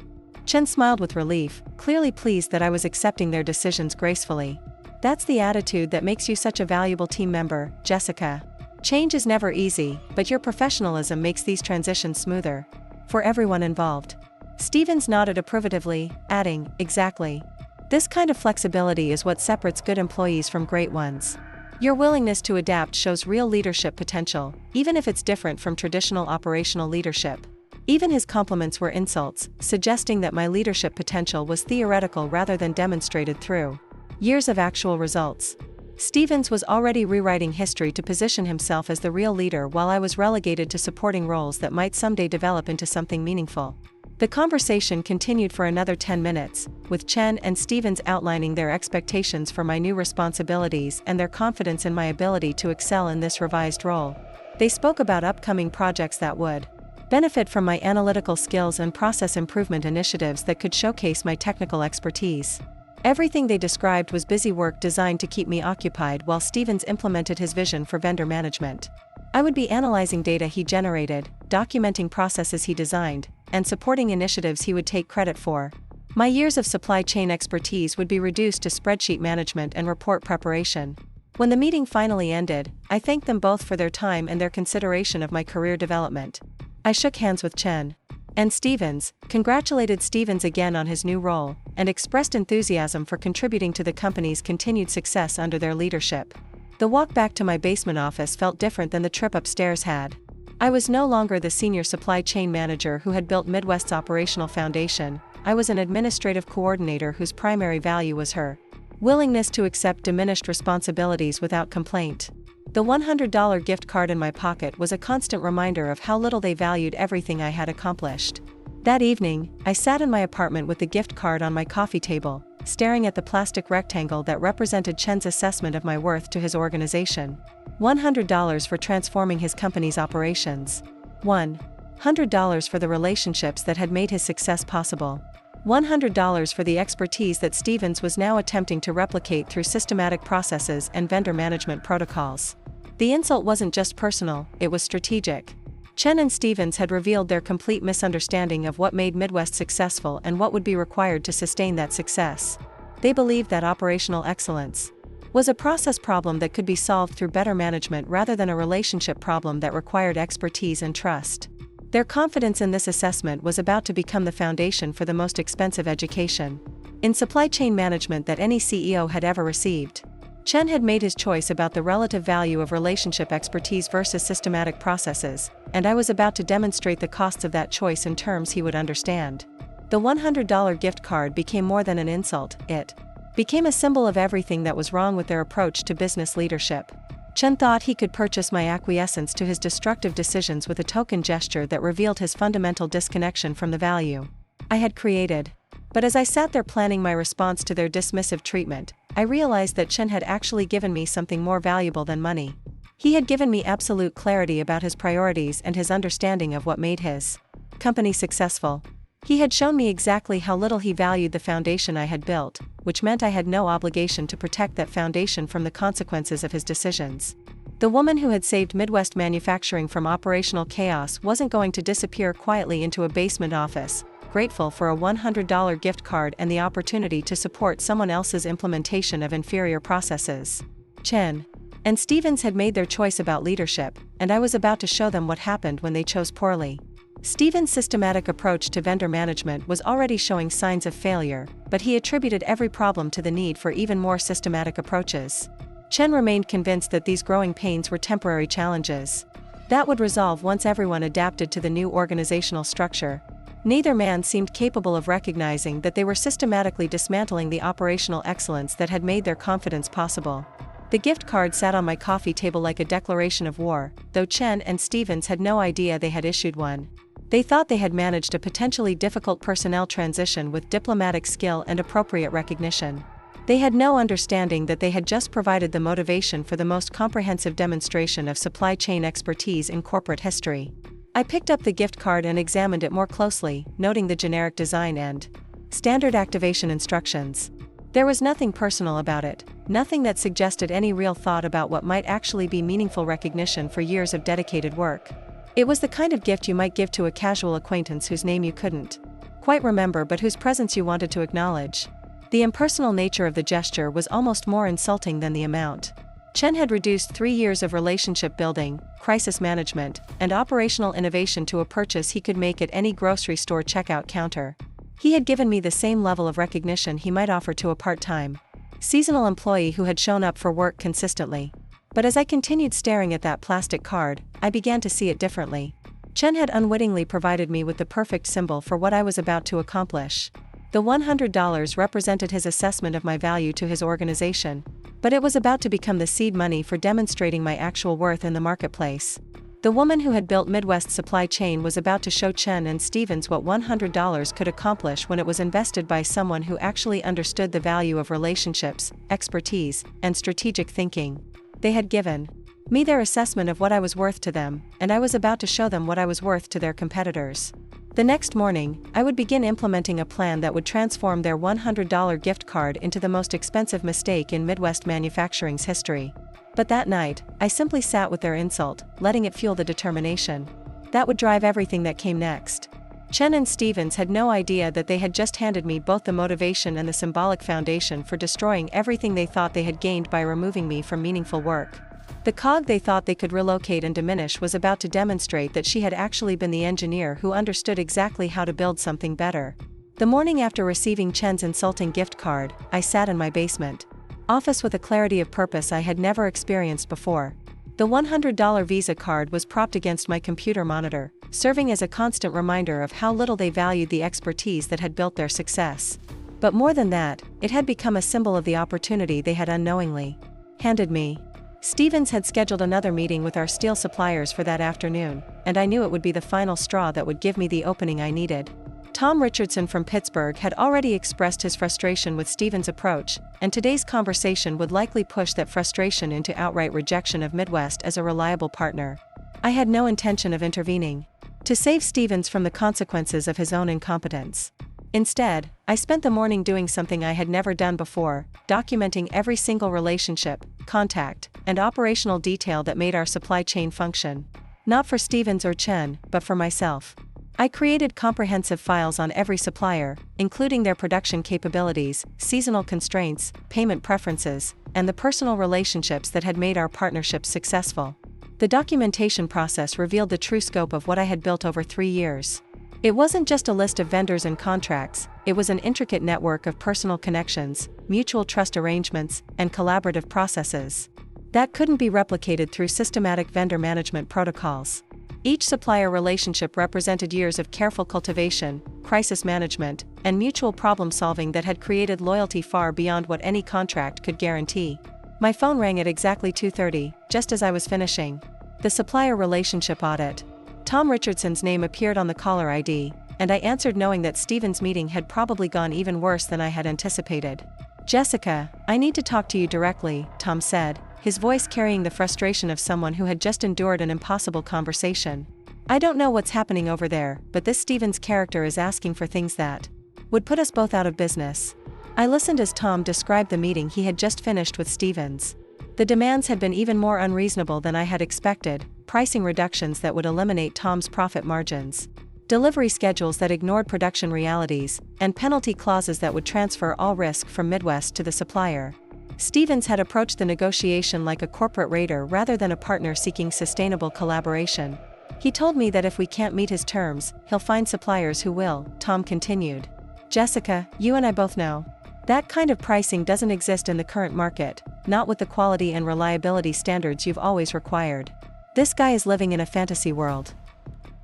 Chen smiled with relief, clearly pleased that I was accepting their decisions gracefully. That's the attitude that makes you such a valuable team member, Jessica. Change is never easy, but your professionalism makes these transitions smoother for everyone involved. Stevens nodded approvatively, adding, exactly. This kind of flexibility is what separates good employees from great ones. Your willingness to adapt shows real leadership potential, even if it's different from traditional operational leadership. Even his compliments were insults, suggesting that my leadership potential was theoretical rather than demonstrated through years of actual results. Stevens was already rewriting history to position himself as the real leader while I was relegated to supporting roles that might someday develop into something meaningful. The conversation continued for another 10 minutes, with Chen and Stevens outlining their expectations for my new responsibilities and their confidence in my ability to excel in this revised role. They spoke about upcoming projects that would benefit from my analytical skills and process improvement initiatives that could showcase my technical expertise. Everything they described was busy work designed to keep me occupied while Stevens implemented his vision for vendor management. I would be analyzing data he generated, documenting processes he designed, and supporting initiatives he would take credit for. My years of supply chain expertise would be reduced to spreadsheet management and report preparation. When the meeting finally ended, I thanked them both for their time and their consideration of my career development. I shook hands with Chen and Stevens, congratulated Stevens again on his new role, and expressed enthusiasm for contributing to the company's continued success under their leadership. The walk back to my basement office felt different than the trip upstairs had. I was no longer the senior supply chain manager who had built Midwest's operational foundation. I was an administrative coordinator whose primary value was her willingness to accept diminished responsibilities without complaint. The $100 gift card in my pocket was a constant reminder of how little they valued everything I had accomplished. That evening, I sat in my apartment with the gift card on my coffee table, staring at the plastic rectangle that represented Chen's assessment of my worth to his organization. $100 for transforming his company's operations. $100 for the relationships that had made his success possible. $100 for the expertise that Stevens was now attempting to replicate through systematic processes and vendor management protocols. The insult wasn't just personal, it was strategic. Chen and Stevens had revealed their complete misunderstanding of what made Midwest successful and what would be required to sustain that success. They believed that operational excellence was a process problem that could be solved through better management rather than a relationship problem that required expertise and trust. Their confidence in this assessment was about to become the foundation for the most expensive education in supply chain management that any CEO had ever received. Chen had made his choice about the relative value of relationship expertise versus systematic processes, and I was about to demonstrate the costs of that choice in terms he would understand. The $100 gift card became more than an insult, it became a symbol of everything that was wrong with their approach to business leadership. Chen thought he could purchase my acquiescence to his destructive decisions with a token gesture that revealed his fundamental disconnection from the value I had created. But as I sat there planning my response to their dismissive treatment, I realized that Chen had actually given me something more valuable than money. He had given me absolute clarity about his priorities and his understanding of what made his company successful. He had shown me exactly how little he valued the foundation I had built, which meant I had no obligation to protect that foundation from the consequences of his decisions. The woman who had saved Midwest manufacturing from operational chaos wasn't going to disappear quietly into a basement office, grateful for a $100 gift card and the opportunity to support someone else's implementation of inferior processes. Chen and Stevens had made their choice about leadership, and I was about to show them what happened when they chose poorly. Stevens' systematic approach to vendor management was already showing signs of failure, but he attributed every problem to the need for even more systematic approaches. Chen remained convinced that these growing pains were temporary challenges that would resolve once everyone adapted to the new organizational structure. Neither man seemed capable of recognizing that they were systematically dismantling the operational excellence that had made their confidence possible. The gift card sat on my coffee table like a declaration of war, though Chen and Stevens had no idea they had issued one. They thought they had managed a potentially difficult personnel transition with diplomatic skill and appropriate recognition. They had no understanding that they had just provided the motivation for the most comprehensive demonstration of supply chain expertise in corporate history. I picked up the gift card and examined it more closely, noting the generic design and standard activation instructions. There was nothing personal about it, nothing that suggested any real thought about what might actually be meaningful recognition for years of dedicated work. It was the kind of gift you might give to a casual acquaintance whose name you couldn't quite remember but whose presence you wanted to acknowledge. The impersonal nature of the gesture was almost more insulting than the amount. Chen had reduced 3 years of relationship building, crisis management, and operational innovation to a purchase he could make at any grocery store checkout counter. He had given me the same level of recognition he might offer to a part-time, seasonal employee who had shown up for work consistently. But as I continued staring at that plastic card, I began to see it differently. Chen had unwittingly provided me with the perfect symbol for what I was about to accomplish. The $100 represented his assessment of my value to his organization, but it was about to become the seed money for demonstrating my actual worth in the marketplace. The woman who had built Midwest's supply chain was about to show Chen and Stevens what $100 could accomplish when it was invested by someone who actually understood the value of relationships, expertise, and strategic thinking. They had given me their assessment of what I was worth to them, and I was about to show them what I was worth to their competitors. The next morning, I would begin implementing a plan that would transform their $100 gift card into the most expensive mistake in Midwest manufacturing's history. But that night, I simply sat with their insult, letting it fuel the determination that would drive everything that came next. Chen and Stevens had no idea that they had just handed me both the motivation and the symbolic foundation for destroying everything they thought they had gained by removing me from meaningful work. The cog they thought they could relocate and diminish was about to demonstrate that she had actually been the engineer who understood exactly how to build something better. The morning after receiving Chen's insulting gift card, I sat in my basement office with a clarity of purpose I had never experienced before. The $100 Visa card was propped against my computer monitor, serving as a constant reminder of how little they valued the expertise that had built their success. But more than that, it had become a symbol of the opportunity they had unknowingly handed me. Stevens had scheduled another meeting with our steel suppliers for that afternoon, and I knew it would be the final straw that would give me the opening I needed. Tom Richardson from Pittsburgh had already expressed his frustration with Stevens' approach, and today's conversation would likely push that frustration into outright rejection of Midwest as a reliable partner. I had no intention of intervening to save Stevens from the consequences of his own incompetence. Instead, I spent the morning doing something I had never done before, documenting every single relationship, contact, and operational detail that made our supply chain function. Not for Stevens or Chen, but for myself. I created comprehensive files on every supplier, including their production capabilities, seasonal constraints, payment preferences, and the personal relationships that had made our partnership successful. The documentation process revealed the true scope of what I had built over 3 years. It wasn't just a list of vendors and contracts, it was an intricate network of personal connections, mutual trust arrangements, and collaborative processes that couldn't be replicated through systematic vendor management protocols. Each supplier relationship represented years of careful cultivation, crisis management, and mutual problem-solving that had created loyalty far beyond what any contract could guarantee. My phone rang at exactly 2:30, just as I was finishing the supplier relationship audit. Tom Richardson's name appeared on the caller ID, and I answered knowing that Stevens' meeting had probably gone even worse than I had anticipated. "Jessica, I need to talk to you directly," Tom said, his voice carrying the frustration of someone who had just endured an impossible conversation. "I don't know what's happening over there, but this Stevens character is asking for things that would put us both out of business." I listened as Tom described the meeting he had just finished with Stevens. The demands had been even more unreasonable than I had expected, pricing reductions that would eliminate Tom's profit margins, delivery schedules that ignored production realities, and penalty clauses that would transfer all risk from Midwest to the supplier. Stevens had approached the negotiation like a corporate raider rather than a partner seeking sustainable collaboration. "He told me that if we can't meet his terms, he'll find suppliers who will," Tom continued. "Jessica, you and I both know that kind of pricing doesn't exist in the current market, not with the quality and reliability standards you've always required. This guy is living in a fantasy world."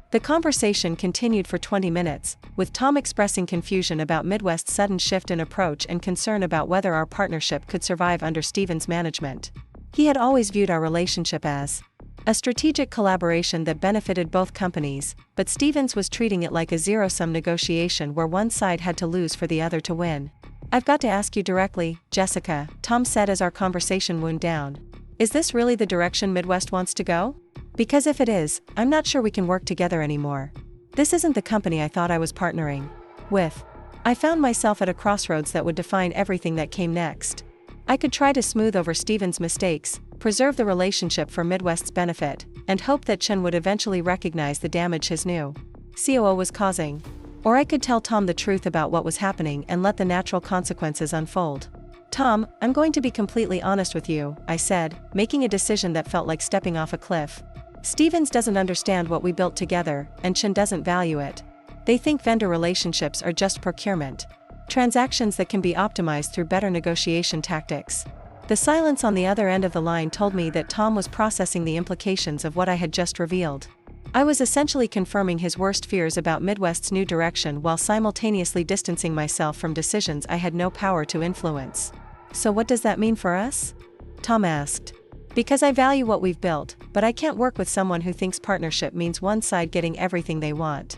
The conversation continued for 20 minutes, with Tom expressing confusion about Midwest's sudden shift in approach and concern about whether our partnership could survive under Stevens' management. He had always viewed our relationship as a strategic collaboration that benefited both companies, but Stevens was treating it like a zero-sum negotiation where one side had to lose for the other to win. "I've got to ask you directly, Jessica," Tom said as our conversation wound down. "Is this really the direction Midwest wants to go? Because if it is, I'm not sure we can work together anymore. This isn't the company I thought I was partnering with." I found myself at a crossroads that would define everything that came next. I could try to smooth over Stevens' mistakes, preserve the relationship for Midwest's benefit, and hope that Chen would eventually recognize the damage his new COO was causing. Or I could tell Tom the truth about what was happening and let the natural consequences unfold. "Tom, I'm going to be completely honest with you," I said, making a decision that felt like stepping off a cliff. "Stevens doesn't understand what we built together, and Chen doesn't value it. They think vendor relationships are just procurement transactions that can be optimized through better negotiation tactics." The silence on the other end of the line told me that Tom was processing the implications of what I had just revealed. I was essentially confirming his worst fears about Midwest's new direction while simultaneously distancing myself from decisions I had no power to influence. "So what does that mean for us?" Tom asked. "Because I value what we've built, but I can't work with someone who thinks partnership means one side getting everything they want."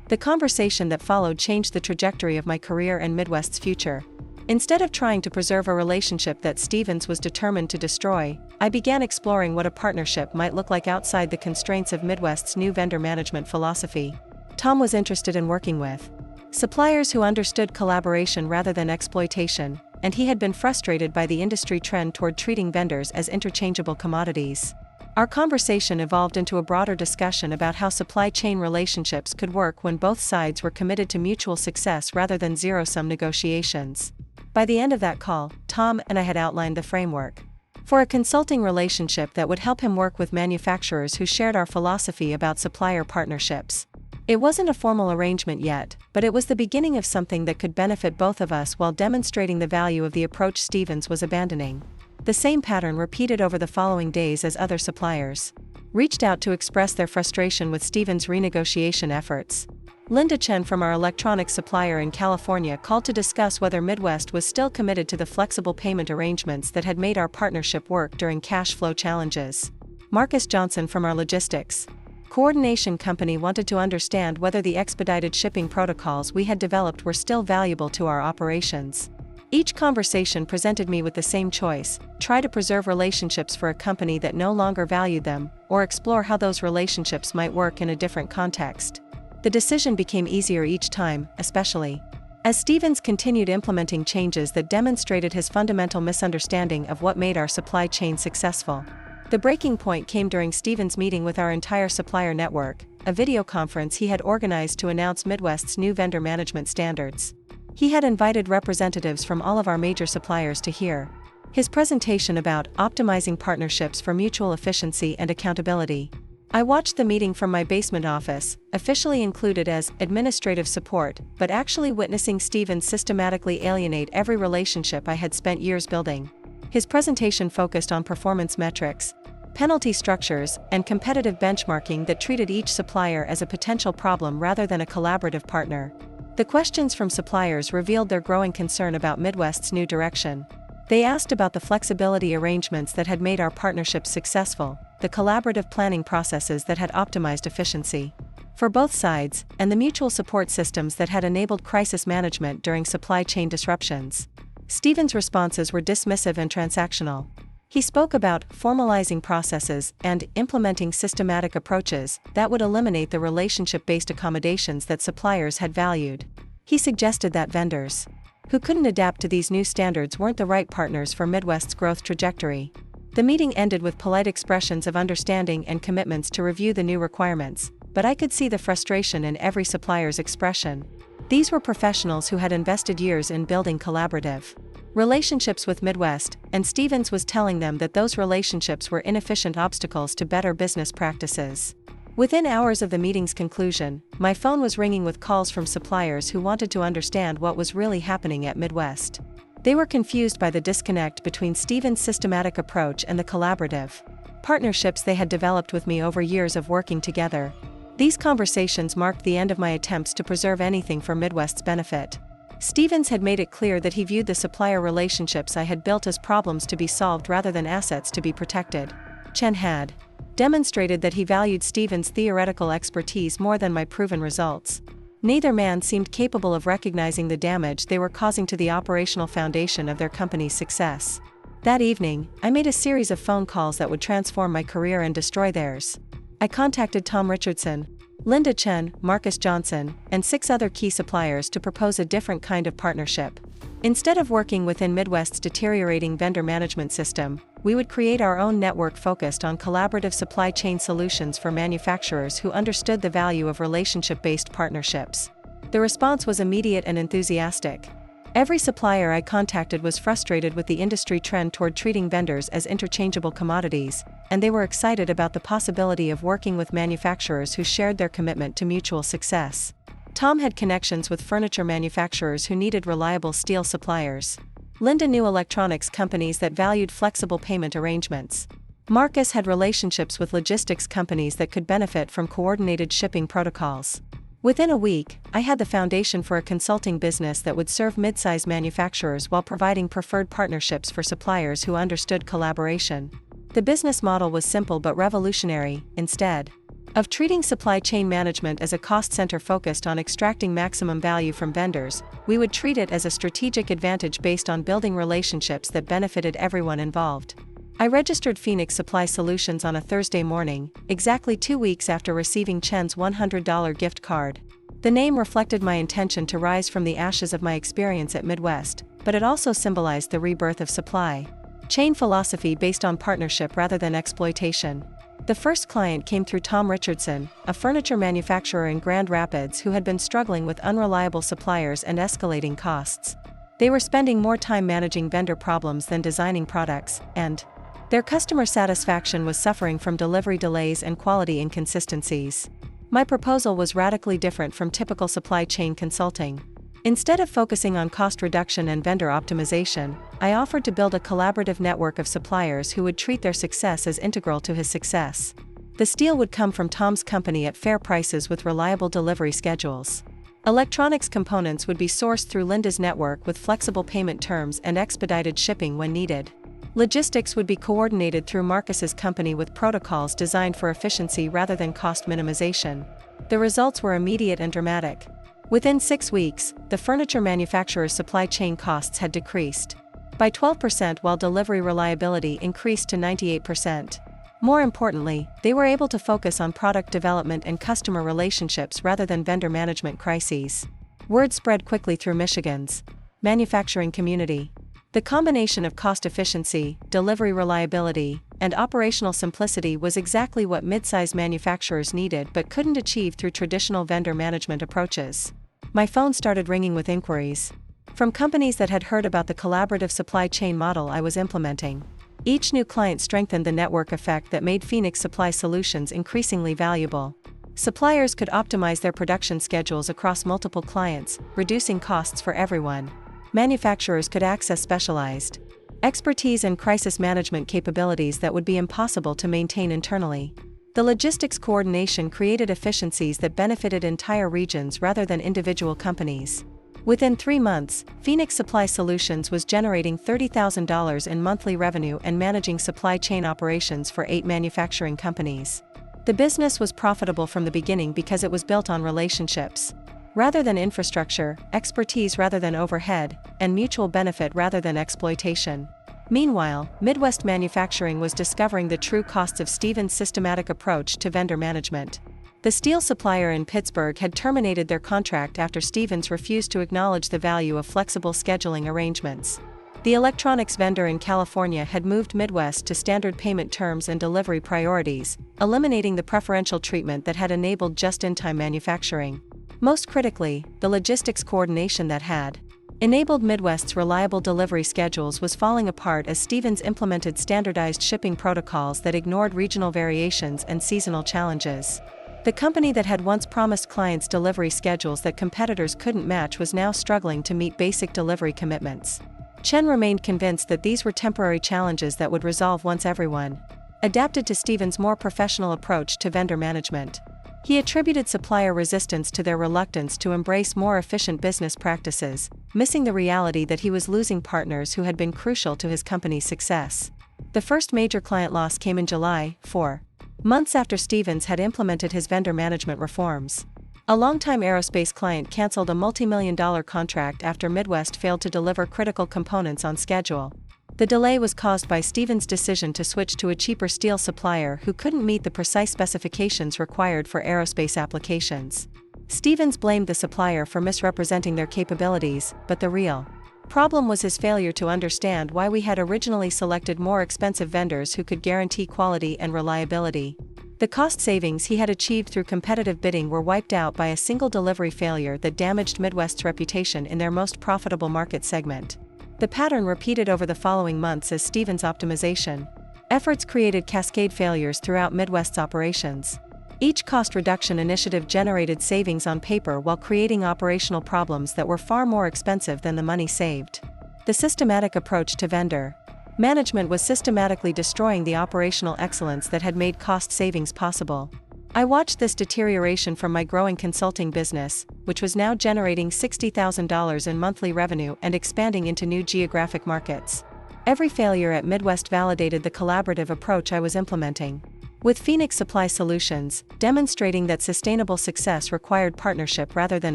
The conversation that followed changed the trajectory of my career and Midwest's future. Instead of trying to preserve a relationship that Stevens was determined to destroy, I began exploring what a partnership might look like outside the constraints of Midwest's new vendor management philosophy. Tom was interested in working with suppliers who understood collaboration rather than exploitation, and he had been frustrated by the industry trend toward treating vendors as interchangeable commodities. Our conversation evolved into a broader discussion about how supply chain relationships could work when both sides were committed to mutual success rather than zero-sum negotiations. By the end of that call, Tom and I had outlined the framework for a consulting relationship that would help him work with manufacturers who shared our philosophy about supplier partnerships. It wasn't a formal arrangement yet, but it was the beginning of something that could benefit both of us while demonstrating the value of the approach Stevens was abandoning. The same pattern repeated over the following days as other suppliers reached out to express their frustration with Stevens' renegotiation efforts. Linda Chen from our electronics supplier in California called to discuss whether Midwest was still committed to the flexible payment arrangements that had made our partnership work during cash flow challenges. Marcus Johnson from our logistics coordination company wanted to understand whether the expedited shipping protocols we had developed were still valuable to our operations. Each conversation presented me with the same choice: try to preserve relationships for a company that no longer valued them, or explore how those relationships might work in a different context. The decision became easier each time, especially as Stevens continued implementing changes that demonstrated his fundamental misunderstanding of what made our supply chain successful. The breaking point came during Stevens' meeting with our entire supplier network, a video conference he had organized to announce Midwest's new vendor management standards. He had invited representatives from all of our major suppliers to hear his presentation about optimizing partnerships for mutual efficiency and accountability. I watched the meeting from my basement office, officially included as administrative support, but actually witnessing Stevens systematically alienate every relationship I had spent years building. His presentation focused on performance metrics, penalty structures, and competitive benchmarking that treated each supplier as a potential problem rather than a collaborative partner. The questions from suppliers revealed their growing concern about Midwest's new direction. They asked about the flexibility arrangements that had made our partnership successful, the collaborative planning processes that had optimized efficiency for both sides, and the mutual support systems that had enabled crisis management during supply chain disruptions. Stevens' responses were dismissive and transactional. He spoke about formalizing processes and implementing systematic approaches that would eliminate the relationship-based accommodations that suppliers had valued. He suggested that vendors who couldn't adapt to these new standards weren't the right partners for Midwest's growth trajectory. The meeting ended with polite expressions of understanding and commitments to review the new requirements, but I could see the frustration in every supplier's expression. These were professionals who had invested years in building collaborative relationships with Midwest, and Stevens was telling them that those relationships were inefficient obstacles to better business practices. Within hours of the meeting's conclusion, my phone was ringing with calls from suppliers who wanted to understand what was really happening at Midwest. They were confused by the disconnect between Stevens' systematic approach and the collaborative partnerships they had developed with me over years of working together. These conversations marked the end of my attempts to preserve anything for Midwest's benefit. Stevens had made it clear that he viewed the supplier relationships I had built as problems to be solved rather than assets to be protected. Chen had demonstrated that he valued Stevens' theoretical expertise more than my proven results. Neither man seemed capable of recognizing the damage they were causing to the operational foundation of their company's success. That evening, I made a series of phone calls that would transform my career and destroy theirs. I contacted Tom Richardson, Linda Chen, Marcus Johnson, and 6 other key suppliers to propose a different kind of partnership. Instead of working within Midwest's deteriorating vendor management system, we would create our own network focused on collaborative supply chain solutions for manufacturers who understood the value of relationship-based partnerships. The response was immediate and enthusiastic. Every supplier I contacted was frustrated with the industry trend toward treating vendors as interchangeable commodities, and they were excited about the possibility of working with manufacturers who shared their commitment to mutual success. Tom had connections with furniture manufacturers who needed reliable steel suppliers. Linda knew electronics companies that valued flexible payment arrangements. Marcus had relationships with logistics companies that could benefit from coordinated shipping protocols. Within a week, I had the foundation for a consulting business that would serve mid-size manufacturers while providing preferred partnerships for suppliers who understood collaboration. The business model was simple but revolutionary. Instead of treating supply chain management as a cost center focused on extracting maximum value from vendors, we would treat it as a strategic advantage based on building relationships that benefited everyone involved. I registered Phoenix Supply Solutions on a Thursday morning, exactly 2 weeks after receiving Chen's $100 gift card. The name reflected my intention to rise from the ashes of my experience at Midwest, but it also symbolized the rebirth of supply chain philosophy based on partnership rather than exploitation. The first client came through Tom Richardson, a furniture manufacturer in Grand Rapids who had been struggling with unreliable suppliers and escalating costs. They were spending more time managing vendor problems than designing products, and their customer satisfaction was suffering from delivery delays and quality inconsistencies. My proposal was radically different from typical supply chain consulting. Instead of focusing on cost reduction and vendor optimization, I offered to build a collaborative network of suppliers who would treat their success as integral to his success. The steel would come from Tom's company at fair prices with reliable delivery schedules. Electronics components would be sourced through Linda's network with flexible payment terms and expedited shipping when needed. Logistics would be coordinated through Marcus's company with protocols designed for efficiency rather than cost minimization. The results were immediate and dramatic. Within 6 weeks, the furniture manufacturer's supply chain costs had decreased by 12% while delivery reliability increased to 98%. More importantly, they were able to focus on product development and customer relationships rather than vendor management crises. Word spread quickly through Michigan's manufacturing community. The combination of cost efficiency, delivery reliability, and operational simplicity was exactly what mid-size manufacturers needed but couldn't achieve through traditional vendor management approaches. My phone started ringing with inquiries from companies that had heard about the collaborative supply chain model I was implementing. Each new client strengthened the network effect that made Phoenix Supply Solutions increasingly valuable. Suppliers could optimize their production schedules across multiple clients, reducing costs for everyone. Manufacturers could access specialized expertise and crisis management capabilities that would be impossible to maintain internally. The logistics coordination created efficiencies that benefited entire regions rather than individual companies. Within 3 months, Phoenix Supply Solutions was generating $30,000 in monthly revenue and managing supply chain operations for 8 manufacturing companies. The business was profitable from the beginning because it was built on relationships rather than infrastructure, expertise rather than overhead, and mutual benefit rather than exploitation. Meanwhile, Midwest Manufacturing was discovering the true costs of Stevens' systematic approach to vendor management. The steel supplier in Pittsburgh had terminated their contract after Stevens refused to acknowledge the value of flexible scheduling arrangements. The electronics vendor in California had moved Midwest to standard payment terms and delivery priorities, eliminating the preferential treatment that had enabled just-in-time manufacturing. Most critically, the logistics coordination that had enabled Midwest's reliable delivery schedules was falling apart as Stevens implemented standardized shipping protocols that ignored regional variations and seasonal challenges. The company that had once promised clients delivery schedules that competitors couldn't match was now struggling to meet basic delivery commitments. Chen remained convinced that these were temporary challenges that would resolve once everyone adapted to Stevens' more professional approach to vendor management. He attributed supplier resistance to their reluctance to embrace more efficient business practices, missing the reality that he was losing partners who had been crucial to his company's success. The first major client loss came in July, 4 months after Stevens had implemented his vendor management reforms. A longtime aerospace client canceled a multi-million-dollar contract after Midwest failed to deliver critical components on schedule. The delay was caused by Stevens' decision to switch to a cheaper steel supplier who couldn't meet the precise specifications required for aerospace applications. Stevens blamed the supplier for misrepresenting their capabilities, but the real problem was his failure to understand why we had originally selected more expensive vendors who could guarantee quality and reliability. The cost savings he had achieved through competitive bidding were wiped out by a single delivery failure that damaged Midwest's reputation in their most profitable market segment. The pattern repeated over the following months as Stevens' optimization efforts created cascade failures throughout Midwest's operations. Each cost reduction initiative generated savings on paper while creating operational problems that were far more expensive than the money saved. The systematic approach to vendor management was systematically destroying the operational excellence that had made cost savings possible. I watched this deterioration from my growing consulting business, which was now generating $60,000 in monthly revenue and expanding into new geographic markets. Every failure at Midwest validated the collaborative approach I was implementing, with Phoenix Supply Solutions demonstrating that sustainable success required partnership rather than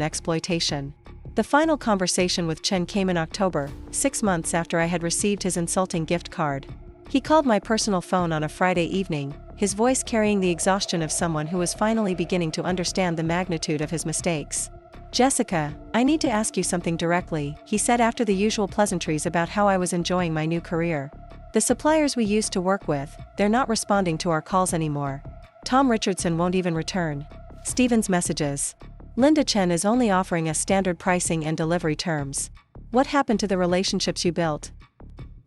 exploitation. The final conversation with Chen came in October, 6 months after I had received his insulting gift card. He called my personal phone on a Friday evening, his voice carrying the exhaustion of someone who was finally beginning to understand the magnitude of his mistakes. "Jessica, I need to ask you something directly," he said after the usual pleasantries about how I was enjoying my new career. The suppliers we used to work with, they're not responding to our calls anymore. Tom Richardson won't even return Steven's messages. Linda Chen is only offering us standard pricing and delivery terms. What happened to the relationships you built?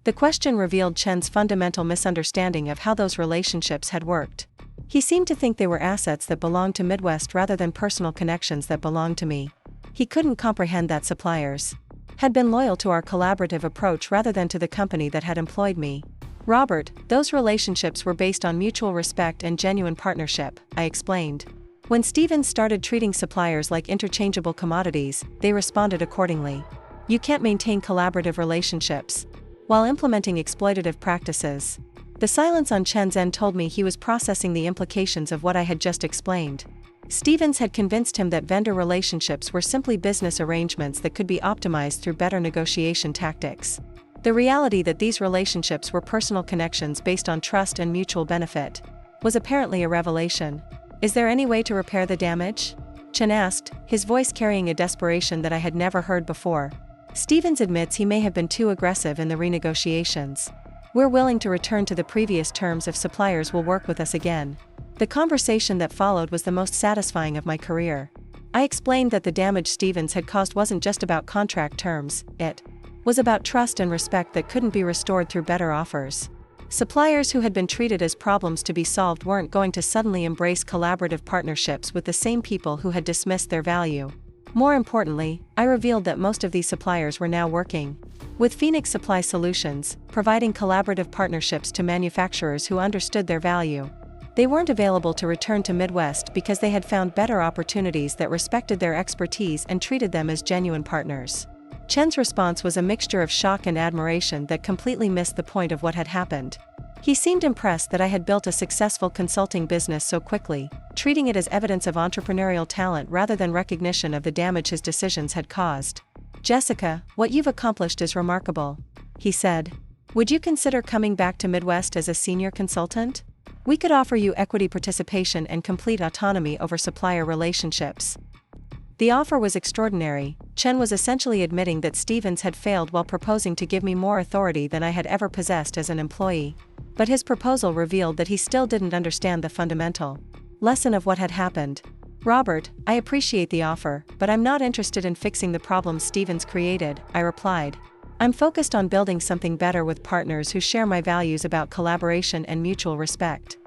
The question revealed Chen's fundamental misunderstanding of how those relationships had worked. He seemed to think they were assets that belonged to Midwest rather than personal connections that belonged to me. He couldn't comprehend that suppliers had been loyal to our collaborative approach rather than to the company that had employed me. Robert, those relationships were based on mutual respect and genuine partnership, I explained. When Stevens started treating suppliers like interchangeable commodities, they responded accordingly. You can't maintain collaborative relationships while implementing exploitative practices. The silence on Chen's end told me he was processing the implications of what I had just explained. Stevens had convinced him that vendor relationships were simply business arrangements that could be optimized through better negotiation tactics. The reality that these relationships were personal connections based on trust and mutual benefit was apparently a revelation. Is there any way to repair the damage? Chen asked, his voice carrying a desperation that I had never heard before. Stevens admits he may have been too aggressive in the renegotiations. We're willing to return to the previous terms if suppliers will work with us again. The conversation that followed was the most satisfying of my career. I explained that the damage Stevens had caused wasn't just about contract terms, it was about trust and respect that couldn't be restored through better offers. Suppliers who had been treated as problems to be solved weren't going to suddenly embrace collaborative partnerships with the same people who had dismissed their value. More importantly, I revealed that most of these suppliers were now working with Phoenix Supply Solutions, providing collaborative partnerships to manufacturers who understood their value. They weren't available to return to Midwest because they had found better opportunities that respected their expertise and treated them as genuine partners. Chen's response was a mixture of shock and admiration that completely missed the point of what had happened. He seemed impressed that I had built a successful consulting business so quickly, treating it as evidence of entrepreneurial talent rather than recognition of the damage his decisions had caused. Jessica, what you've accomplished is remarkable, he said. Would you consider coming back to Midwest as a senior consultant? We could offer you equity participation and complete autonomy over supplier relationships. The offer was extraordinary. Chen was essentially admitting that Stevens had failed while proposing to give me more authority than I had ever possessed as an employee. But his proposal revealed that he still didn't understand the fundamental lesson of what had happened. Robert, I appreciate the offer, but I'm not interested in fixing the problems Stevens created, I replied. I'm focused on building something better with partners who share my values about collaboration and mutual respect.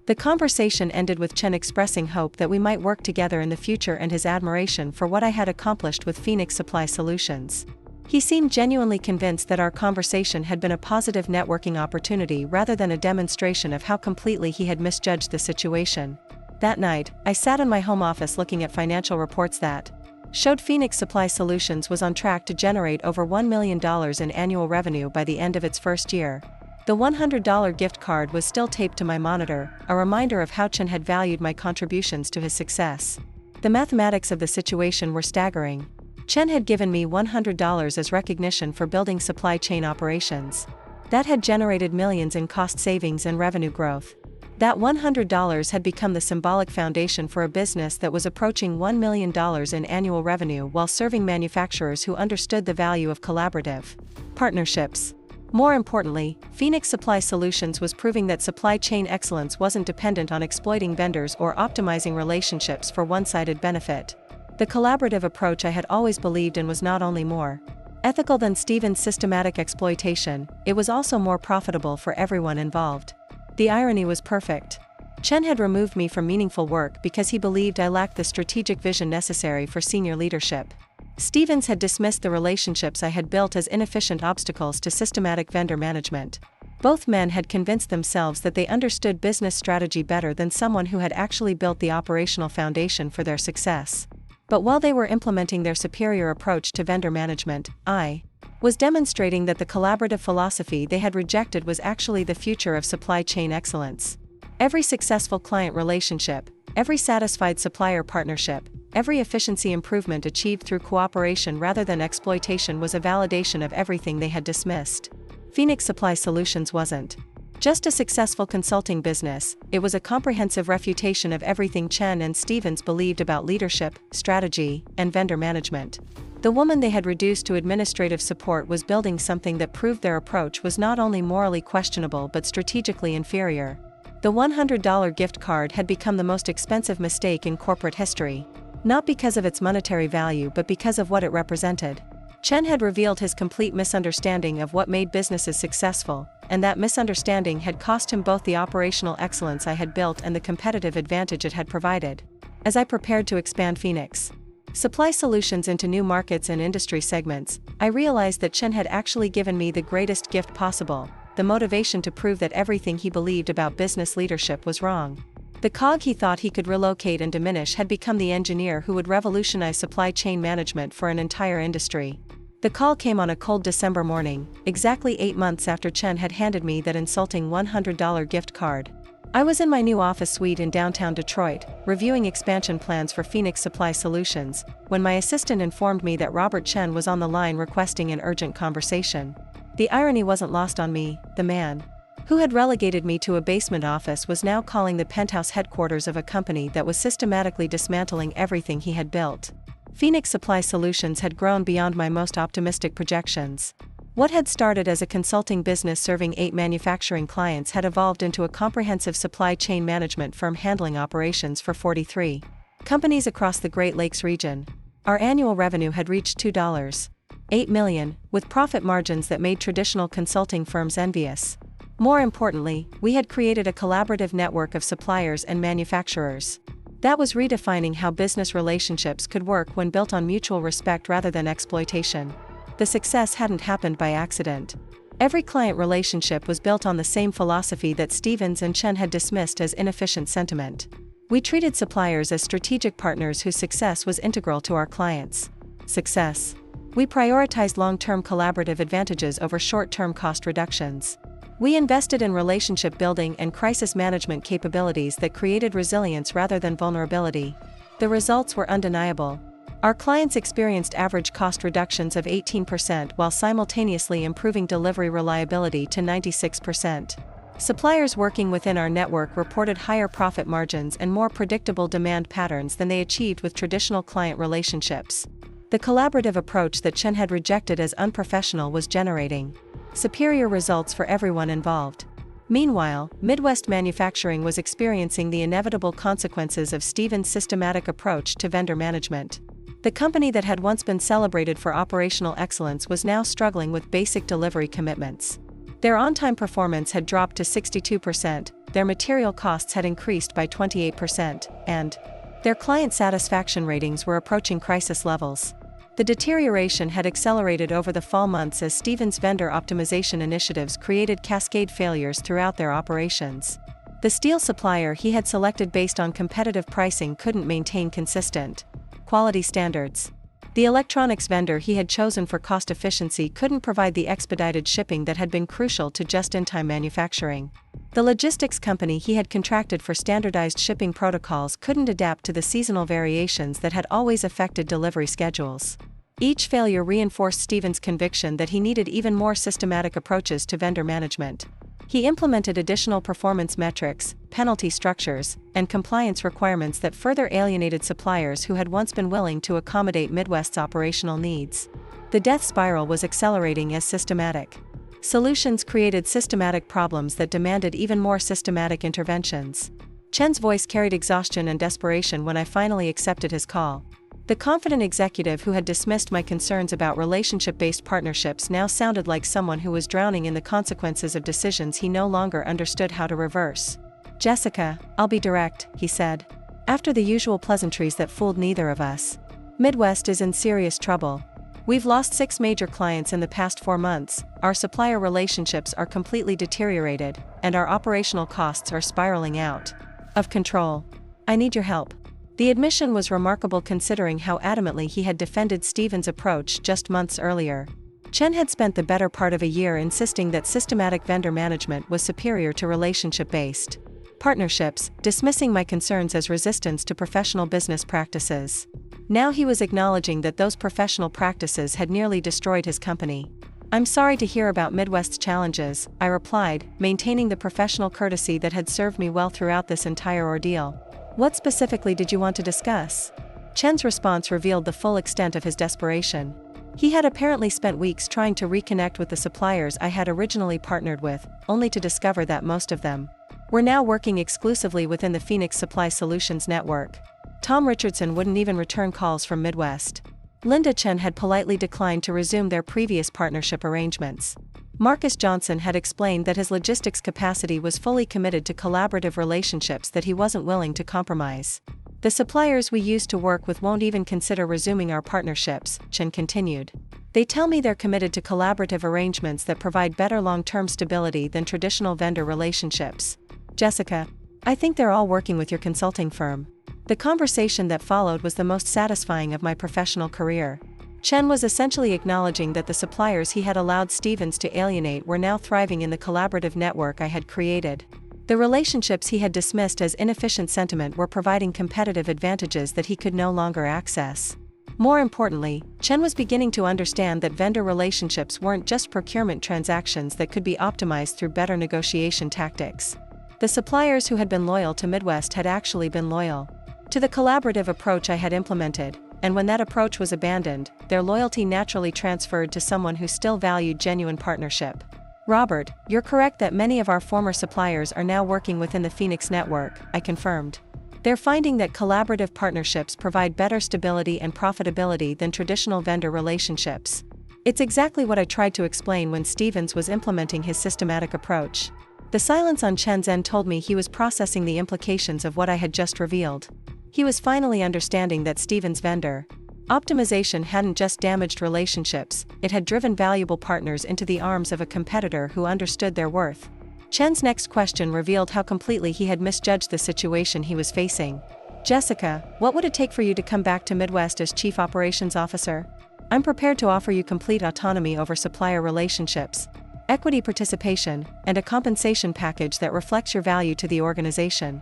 The conversation ended with Chen expressing hope that we might work together in the future and his admiration for what I had accomplished with Phoenix Supply Solutions. He seemed genuinely convinced that our conversation had been a positive networking opportunity rather than a demonstration of how completely he had misjudged the situation. That night, I sat in my home office looking at financial reports that showed Phoenix Supply Solutions was on track to generate over $1 million in annual revenue by the end of its first year. The $100 gift card was still taped to my monitor, a reminder of how Chen had valued my contributions to his success. The mathematics of the situation were staggering. Chen had given me $100 as recognition for building supply chain operations. That had generated millions in cost savings and revenue growth. That $100 had become the symbolic foundation for a business that was approaching $1 million in annual revenue while serving manufacturers who understood the value of collaborative partnerships. More importantly, Phoenix Supply Solutions was proving that supply chain excellence wasn't dependent on exploiting vendors or optimizing relationships for one-sided benefit. The collaborative approach I had always believed in was not only more ethical than Stevens' systematic exploitation, it was also more profitable for everyone involved. The irony was perfect. Chen had removed me from meaningful work because he believed I lacked the strategic vision necessary for senior leadership. Stevens had dismissed the relationships I had built as inefficient obstacles to systematic vendor management. Both men had convinced themselves that they understood business strategy better than someone who had actually built the operational foundation for their success. But while they were implementing their superior approach to vendor management, I was demonstrating that the collaborative philosophy they had rejected was actually the future of supply chain excellence. Every successful client relationship, every satisfied supplier partnership, every efficiency improvement achieved through cooperation rather than exploitation was a validation of everything they had dismissed. Phoenix Supply Solutions wasn't just a successful consulting business, it was a comprehensive refutation of everything Chen and Stevens believed about leadership, strategy, and vendor management. The woman they had reduced to administrative support was building something that proved their approach was not only morally questionable but strategically inferior. The $100 gift card had become the most expensive mistake in corporate history. Not because of its monetary value but because of what it represented. Chen had revealed his complete misunderstanding of what made businesses successful, and that misunderstanding had cost him both the operational excellence I had built and the competitive advantage it had provided. As I prepared to expand Phoenix Supply Solutions into new markets and industry segments, I realized that Chen had actually given me the greatest gift possible, the motivation to prove that everything he believed about business leadership was wrong. The cog he thought he could relocate and diminish had become the engineer who would revolutionize supply chain management for an entire industry. The call came on a cold December morning, exactly 8 months after Chen had handed me that insulting $100 gift card. I was in my new office suite in downtown Detroit, reviewing expansion plans for Phoenix Supply Solutions, when my assistant informed me that Robert Chen was on the line requesting an urgent conversation. The irony wasn't lost on me. The man who had relegated me to a basement office was now calling the penthouse headquarters of a company that was systematically dismantling everything he had built. Phoenix Supply Solutions had grown beyond my most optimistic projections. What had started as a consulting business serving 8 manufacturing clients had evolved into a comprehensive supply chain management firm handling operations for 43 companies across the Great Lakes region. Our annual revenue had reached $2.8 million, with profit margins that made traditional consulting firms envious. More importantly, we had created a collaborative network of suppliers and manufacturers. That was redefining how business relationships could work when built on mutual respect rather than exploitation. The success hadn't happened by accident. Every client relationship was built on the same philosophy that Stevens and Chen had dismissed as inefficient sentiment. We treated suppliers as strategic partners whose success was integral to our clients' success. We prioritized long-term collaborative advantages over short-term cost reductions. We invested in relationship building and crisis management capabilities that created resilience rather than vulnerability. The results were undeniable. Our clients experienced average cost reductions of 18% while simultaneously improving delivery reliability to 96%. Suppliers working within our network reported higher profit margins and more predictable demand patterns than they achieved with traditional client relationships. The collaborative approach that Chen had rejected as unprofessional was generating superior results for everyone involved. Meanwhile, Midwest Manufacturing was experiencing the inevitable consequences of Stevens' systematic approach to vendor management. The company that had once been celebrated for operational excellence was now struggling with basic delivery commitments. Their on-time performance had dropped to 62%, their material costs had increased by 28%, and their client satisfaction ratings were approaching crisis levels. The deterioration had accelerated over the fall months as Stevens' vendor optimization initiatives created cascade failures throughout their operations. The steel supplier he had selected based on competitive pricing couldn't maintain consistent quality standards. The electronics vendor he had chosen for cost efficiency couldn't provide the expedited shipping that had been crucial to just-in-time manufacturing. The logistics company he had contracted for standardized shipping protocols couldn't adapt to the seasonal variations that had always affected delivery schedules. Each failure reinforced Stevens' conviction that he needed even more systematic approaches to vendor management. He implemented additional performance metrics, penalty structures, and compliance requirements that further alienated suppliers who had once been willing to accommodate Midwest's operational needs. The death spiral was accelerating as systematic solutions created systematic problems that demanded even more systematic interventions. Chen's voice carried exhaustion and desperation when I finally accepted his call. The confident executive who had dismissed my concerns about relationship-based partnerships now sounded like someone who was drowning in the consequences of decisions he no longer understood how to reverse. "Jessica, I'll be direct," he said. After the usual pleasantries that fooled neither of us. "Midwest is in serious trouble. We've lost 6 major clients in the past 4 months, our supplier relationships are completely deteriorated, and our operational costs are spiraling out of control. I need your help." The admission was remarkable considering how adamantly he had defended Stevens' approach just months earlier. Chen had spent the better part of a year insisting that systematic vendor management was superior to relationship-based partnerships, dismissing my concerns as resistance to professional business practices. Now he was acknowledging that those professional practices had nearly destroyed his company. "I'm sorry to hear about Midwest's challenges," I replied, maintaining the professional courtesy that had served me well throughout this entire ordeal. "What specifically did you want to discuss?" Chen's response revealed the full extent of his desperation. He had apparently spent weeks trying to reconnect with the suppliers I had originally partnered with, only to discover that most of them were now working exclusively within the Phoenix Supply Solutions network. Tom Richardson wouldn't even return calls from Midwest. Linda Chen had politely declined to resume their previous partnership arrangements. Marcus Johnson had explained that his logistics capacity was fully committed to collaborative relationships that he wasn't willing to compromise. The suppliers we used to work with won't even consider resuming our partnerships, Chen continued. They tell me they're committed to collaborative arrangements that provide better long-term stability than traditional vendor relationships. Jessica, I think they're all working with your consulting firm. The conversation that followed was the most satisfying of my professional career. Chen was essentially acknowledging that the suppliers he had allowed Stevens to alienate were now thriving in the collaborative network I had created. The relationships he had dismissed as inefficient sentiment were providing competitive advantages that he could no longer access. More importantly, Chen was beginning to understand that vendor relationships weren't just procurement transactions that could be optimized through better negotiation tactics. The suppliers who had been loyal to Midwest had actually been loyal to the collaborative approach I had implemented, and when that approach was abandoned, their loyalty naturally transferred to someone who still valued genuine partnership. Robert, you're correct that many of our former suppliers are now working within the Phoenix network, I confirmed. They're finding that collaborative partnerships provide better stability and profitability than traditional vendor relationships. It's exactly what I tried to explain when Stevens was implementing his systematic approach. The silence on Chen's end told me he was processing the implications of what I had just revealed. He was finally understanding that Stevens' vendor optimization hadn't just damaged relationships, it had driven valuable partners into the arms of a competitor who understood their worth. Chen's next question revealed how completely he had misjudged the situation he was facing. Jessica, what would it take for you to come back to Midwest as Chief Operations Officer? I'm prepared to offer you complete autonomy over supplier relationships, equity participation, and a compensation package that reflects your value to the organization.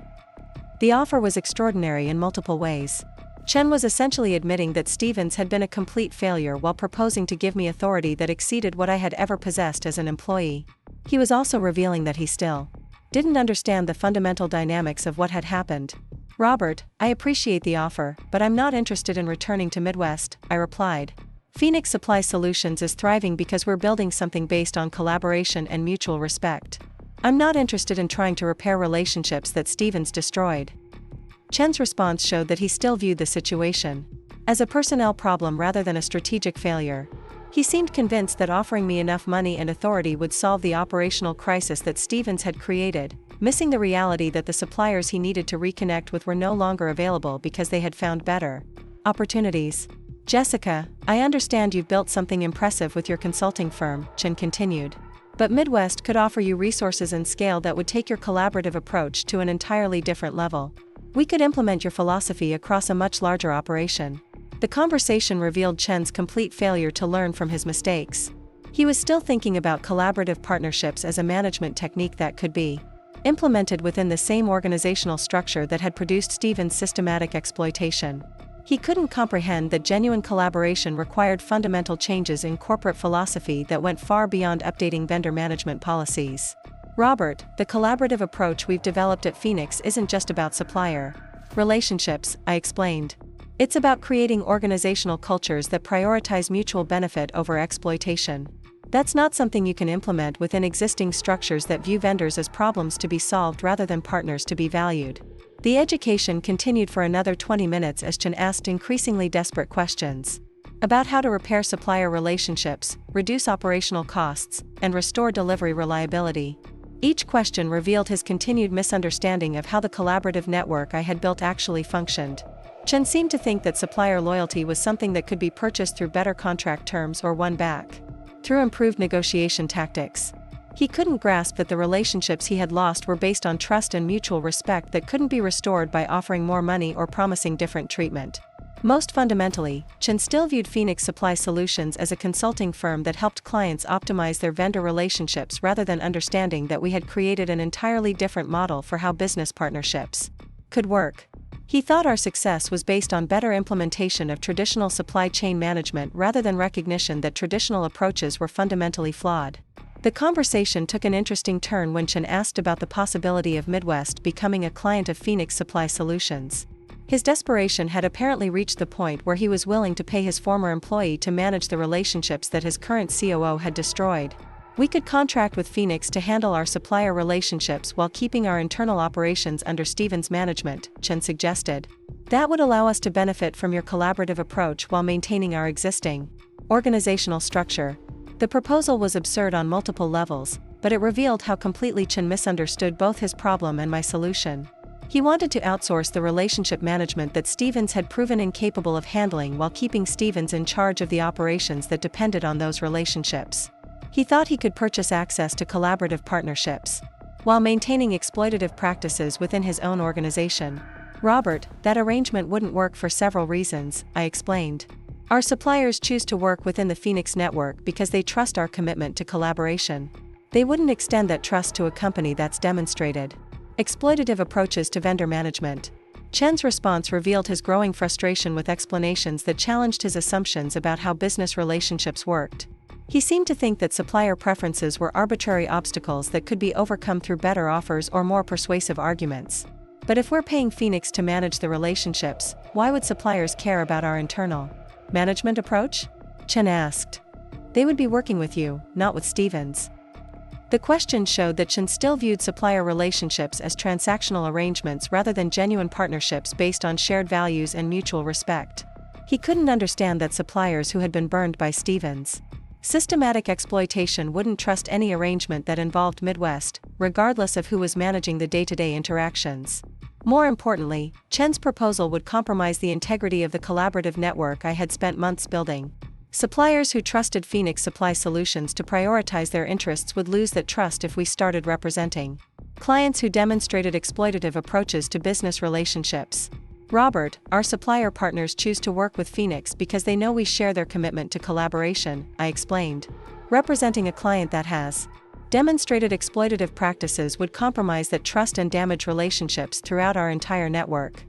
The offer was extraordinary in multiple ways. Chen was essentially admitting that Stevens had been a complete failure while proposing to give me authority that exceeded what I had ever possessed as an employee. He was also revealing that he still didn't understand the fundamental dynamics of what had happened. Robert, I appreciate the offer, but I'm not interested in returning to Midwest, I replied. Phoenix Supply Solutions is thriving because we're building something based on collaboration and mutual respect. I'm not interested in trying to repair relationships that Stevens destroyed. Chen's response showed that he still viewed the situation as a personnel problem rather than a strategic failure. He seemed convinced that offering me enough money and authority would solve the operational crisis that Stevens had created, missing the reality that the suppliers he needed to reconnect with were no longer available because they had found better opportunities. Jessica, I understand you've built something impressive with your consulting firm, Chen continued. But Midwest could offer you resources and scale that would take your collaborative approach to an entirely different level. We could implement your philosophy across a much larger operation. The conversation revealed Chen's complete failure to learn from his mistakes. He was still thinking about collaborative partnerships as a management technique that could be implemented within the same organizational structure that had produced Stevens' systematic exploitation. He couldn't comprehend that genuine collaboration required fundamental changes in corporate philosophy that went far beyond updating vendor management policies. Robert, the collaborative approach we've developed at Phoenix isn't just about supplier relationships, I explained. It's about creating organizational cultures that prioritize mutual benefit over exploitation. That's not something you can implement within existing structures that view vendors as problems to be solved rather than partners to be valued. The education continued for another 20 minutes as Chen asked increasingly desperate questions about how to repair supplier relationships, reduce operational costs, and restore delivery reliability. Each question revealed his continued misunderstanding of how the collaborative network I had built actually functioned. Chen seemed to think that supplier loyalty was something that could be purchased through better contract terms or won back through improved negotiation tactics. He couldn't grasp that the relationships he had lost were based on trust and mutual respect that couldn't be restored by offering more money or promising different treatment. Most fundamentally, Chen still viewed Phoenix Supply Solutions as a consulting firm that helped clients optimize their vendor relationships rather than understanding that we had created an entirely different model for how business partnerships could work. He thought our success was based on better implementation of traditional supply chain management rather than recognition that traditional approaches were fundamentally flawed. The conversation took an interesting turn when Chen asked about the possibility of Midwest becoming a client of Phoenix Supply Solutions. His desperation had apparently reached the point where he was willing to pay his former employee to manage the relationships that his current COO had destroyed. We could contract with Phoenix to handle our supplier relationships while keeping our internal operations under Steven's management, Chen suggested. That would allow us to benefit from your collaborative approach while maintaining our existing organizational structure. The proposal was absurd on multiple levels, but it revealed how completely Chen misunderstood both his problem and my solution. He wanted to outsource the relationship management that Stevens had proven incapable of handling while keeping Stevens in charge of the operations that depended on those relationships. He thought he could purchase access to collaborative partnerships while maintaining exploitative practices within his own organization. Robert, that arrangement wouldn't work for several reasons, I explained. Our suppliers choose to work within the Phoenix network because they trust our commitment to collaboration. They wouldn't extend that trust to a company that's demonstrated exploitative approaches to vendor management. Chen's response revealed his growing frustration with explanations that challenged his assumptions about how business relationships worked. He seemed to think that supplier preferences were arbitrary obstacles that could be overcome through better offers or more persuasive arguments. But if we're paying Phoenix to manage the relationships, why would suppliers care about our internal management approach? Chen asked. They would be working with you, not with Stevens. The question showed that Chen still viewed supplier relationships as transactional arrangements rather than genuine partnerships based on shared values and mutual respect. He couldn't understand that suppliers who had been burned by Stevens' systematic exploitation wouldn't trust any arrangement that involved Midwest, regardless of who was managing the day-to-day interactions. More importantly, Chen's proposal would compromise the integrity of the collaborative network I had spent months building. Suppliers who trusted Phoenix Supply Solutions to prioritize their interests would lose that trust if we started representing clients who demonstrated exploitative approaches to business relationships. Robert, our supplier partners choose to work with Phoenix because they know we share their commitment to collaboration, I explained. Representing a client that has demonstrated exploitative practices would compromise that trust and damage relationships throughout our entire network.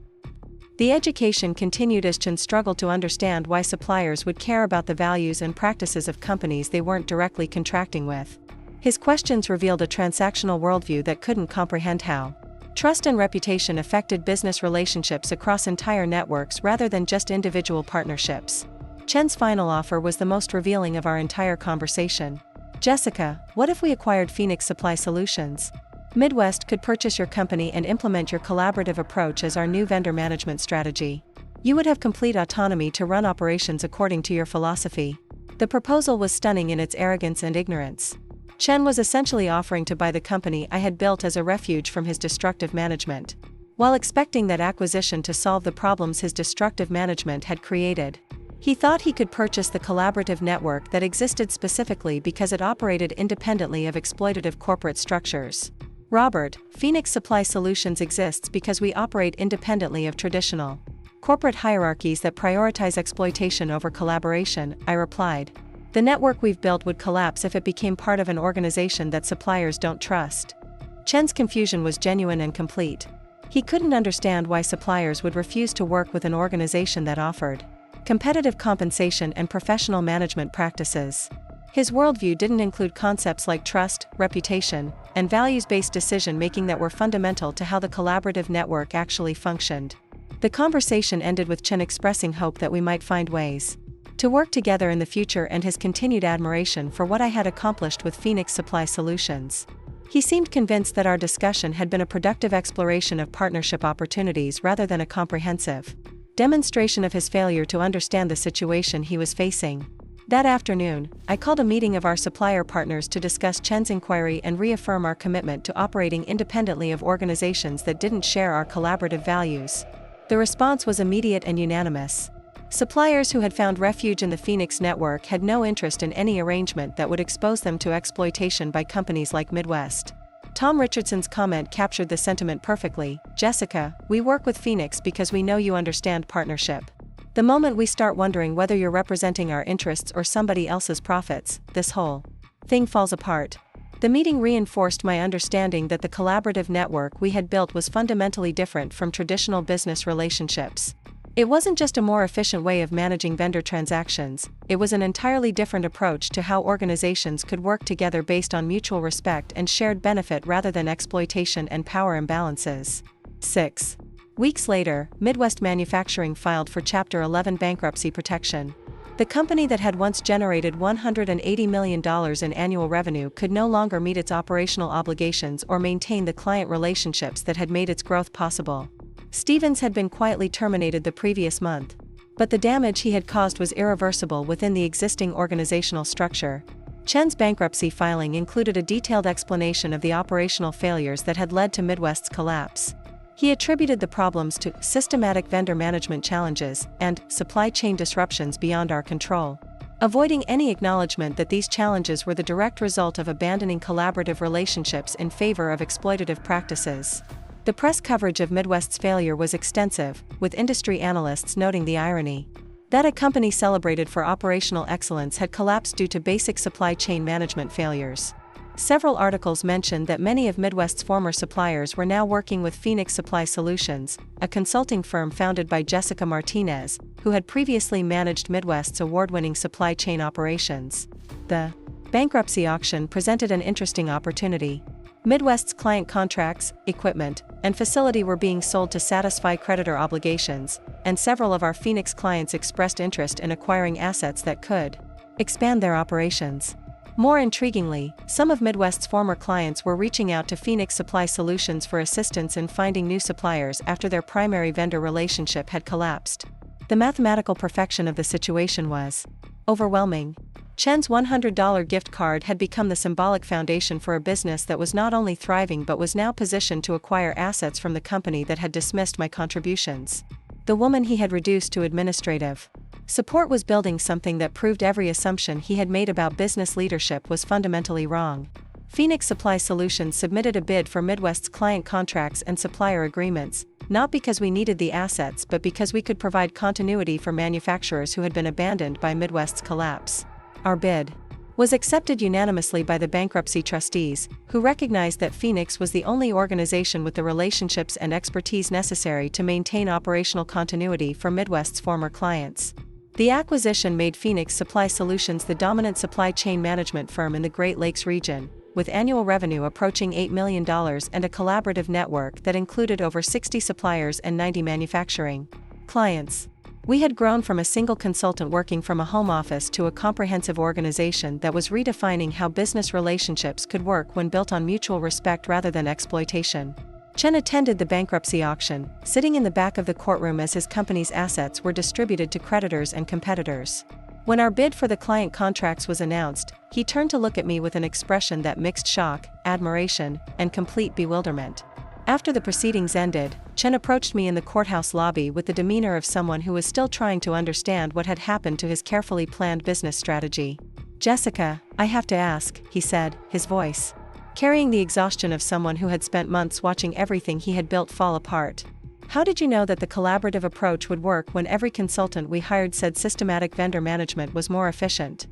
The education continued as Chen struggled to understand why suppliers would care about the values and practices of companies they weren't directly contracting with. His questions revealed a transactional worldview that couldn't comprehend how trust and reputation affected business relationships across entire networks rather than just individual partnerships. Chen's final offer was the most revealing of our entire conversation. Jessica, what if we acquired Phoenix Supply Solutions? Midwest could purchase your company and implement your collaborative approach as our new vendor management strategy. You would have complete autonomy to run operations according to your philosophy. The proposal was stunning in its arrogance and ignorance. Chen was essentially offering to buy the company I had built as a refuge from his destructive management, while expecting that acquisition to solve the problems his destructive management had created. He thought he could purchase the collaborative network that existed specifically because it operated independently of exploitative corporate structures. Robert, Phoenix Supply Solutions exists because we operate independently of traditional corporate hierarchies that prioritize exploitation over collaboration, I replied. The network we've built would collapse if it became part of an organization that suppliers don't trust. Chen's confusion was genuine and complete. He couldn't understand why suppliers would refuse to work with an organization that offered competitive compensation and professional management practices. His worldview didn't include concepts like trust, reputation, and values-based decision-making that were fundamental to how the collaborative network actually functioned. The conversation ended with Chen expressing hope that we might find ways to work together in the future and his continued admiration for what I had accomplished with Phoenix Supply Solutions. He seemed convinced that our discussion had been a productive exploration of partnership opportunities rather than a comprehensive demonstration of his failure to understand the situation he was facing. That afternoon, I called a meeting of our supplier partners to discuss Chen's inquiry and reaffirm our commitment to operating independently of organizations that didn't share our collaborative values. The response was immediate and unanimous. Suppliers who had found refuge in the Phoenix network had no interest in any arrangement that would expose them to exploitation by companies like Midwest. Tom Richardson's comment captured the sentiment perfectly. Jessica, we work with Phoenix because we know you understand partnership. The moment we start wondering whether you're representing our interests or somebody else's profits, this whole thing falls apart. The meeting reinforced my understanding that the collaborative network we had built was fundamentally different from traditional business relationships. It wasn't just a more efficient way of managing vendor transactions, it was an entirely different approach to how organizations could work together based on mutual respect and shared benefit rather than exploitation and power imbalances. 6. Weeks later, Midwest Manufacturing filed for Chapter 11 bankruptcy protection. The company that had once generated $180 million in annual revenue could no longer meet its operational obligations or maintain the client relationships that had made its growth possible. Stevens had been quietly terminated the previous month, but the damage he had caused was irreversible within the existing organizational structure. Chen's bankruptcy filing included a detailed explanation of the operational failures that had led to Midwest's collapse. He attributed the problems to systematic vendor management challenges and supply chain disruptions beyond our control, avoiding any acknowledgement that these challenges were the direct result of abandoning collaborative relationships in favor of exploitative practices. The press coverage of Midwest's failure was extensive, with industry analysts noting the irony that a company celebrated for operational excellence had collapsed due to basic supply chain management failures. Several articles mentioned that many of Midwest's former suppliers were now working with Phoenix Supply Solutions, a consulting firm founded by Jessica Martinez, who had previously managed Midwest's award-winning supply chain operations. The bankruptcy auction presented an interesting opportunity. Midwest's client contracts, equipment, and facility were being sold to satisfy creditor obligations, and several of our Phoenix clients expressed interest in acquiring assets that could expand their operations. More intriguingly, some of Midwest's former clients were reaching out to Phoenix Supply Solutions for assistance in finding new suppliers after their primary vendor relationship had collapsed. The mathematical perfection of the situation was overwhelming. Chen's $100 gift card had become the symbolic foundation for a business that was not only thriving but was now positioned to acquire assets from the company that had dismissed my contributions. The woman he had reduced to administrative support was building something that proved every assumption he had made about business leadership was fundamentally wrong. Phoenix Supply Solutions submitted a bid for Midwest's client contracts and supplier agreements, not because we needed the assets but because we could provide continuity for manufacturers who had been abandoned by Midwest's collapse. Our bid was accepted unanimously by the bankruptcy trustees, who recognized that Phoenix was the only organization with the relationships and expertise necessary to maintain operational continuity for Midwest's former clients. The acquisition made Phoenix Supply Solutions the dominant supply chain management firm in the Great Lakes region, with annual revenue approaching $8 million and a collaborative network that included over 60 suppliers and 90 manufacturing clients. We had grown from a single consultant working from a home office to a comprehensive organization that was redefining how business relationships could work when built on mutual respect rather than exploitation. Chen attended the bankruptcy auction, sitting in the back of the courtroom as his company's assets were distributed to creditors and competitors. When our bid for the client contracts was announced, he turned to look at me with an expression that mixed shock, admiration, and complete bewilderment. After the proceedings ended, Chen approached me in the courthouse lobby with the demeanor of someone who was still trying to understand what had happened to his carefully planned business strategy. "Jessica, I have to ask," he said, his voice carrying the exhaustion of someone who had spent months watching everything he had built fall apart. "How did you know that the collaborative approach would work when every consultant we hired said systematic vendor management was more efficient?"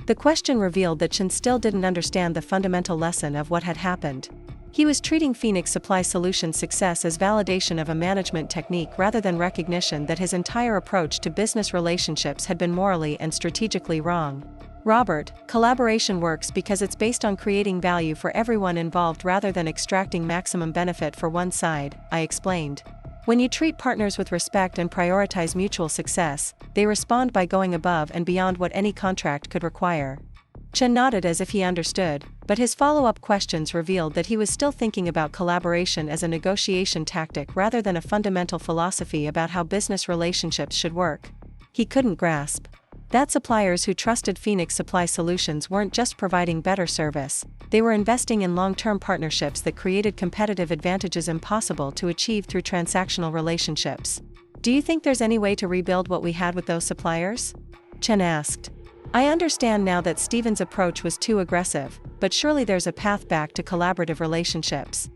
The question revealed that Chen still didn't understand the fundamental lesson of what had happened. He was treating Phoenix Supply Solutions' success as validation of a management technique rather than recognition that his entire approach to business relationships had been morally and strategically wrong. "Robert, collaboration works because it's based on creating value for everyone involved rather than extracting maximum benefit for one side," I explained. "When you treat partners with respect and prioritize mutual success, they respond by going above and beyond what any contract could require." Chen nodded as if he understood, but his follow-up questions revealed that he was still thinking about collaboration as a negotiation tactic rather than a fundamental philosophy about how business relationships should work. He couldn't grasp that suppliers who trusted Phoenix Supply Solutions weren't just providing better service, they were investing in long-term partnerships that created competitive advantages impossible to achieve through transactional relationships. "Do you think there's any way to rebuild what we had with those suppliers?" Chen asked. "I understand now that Stevens' approach was too aggressive, but surely there's a path back to collaborative relationships."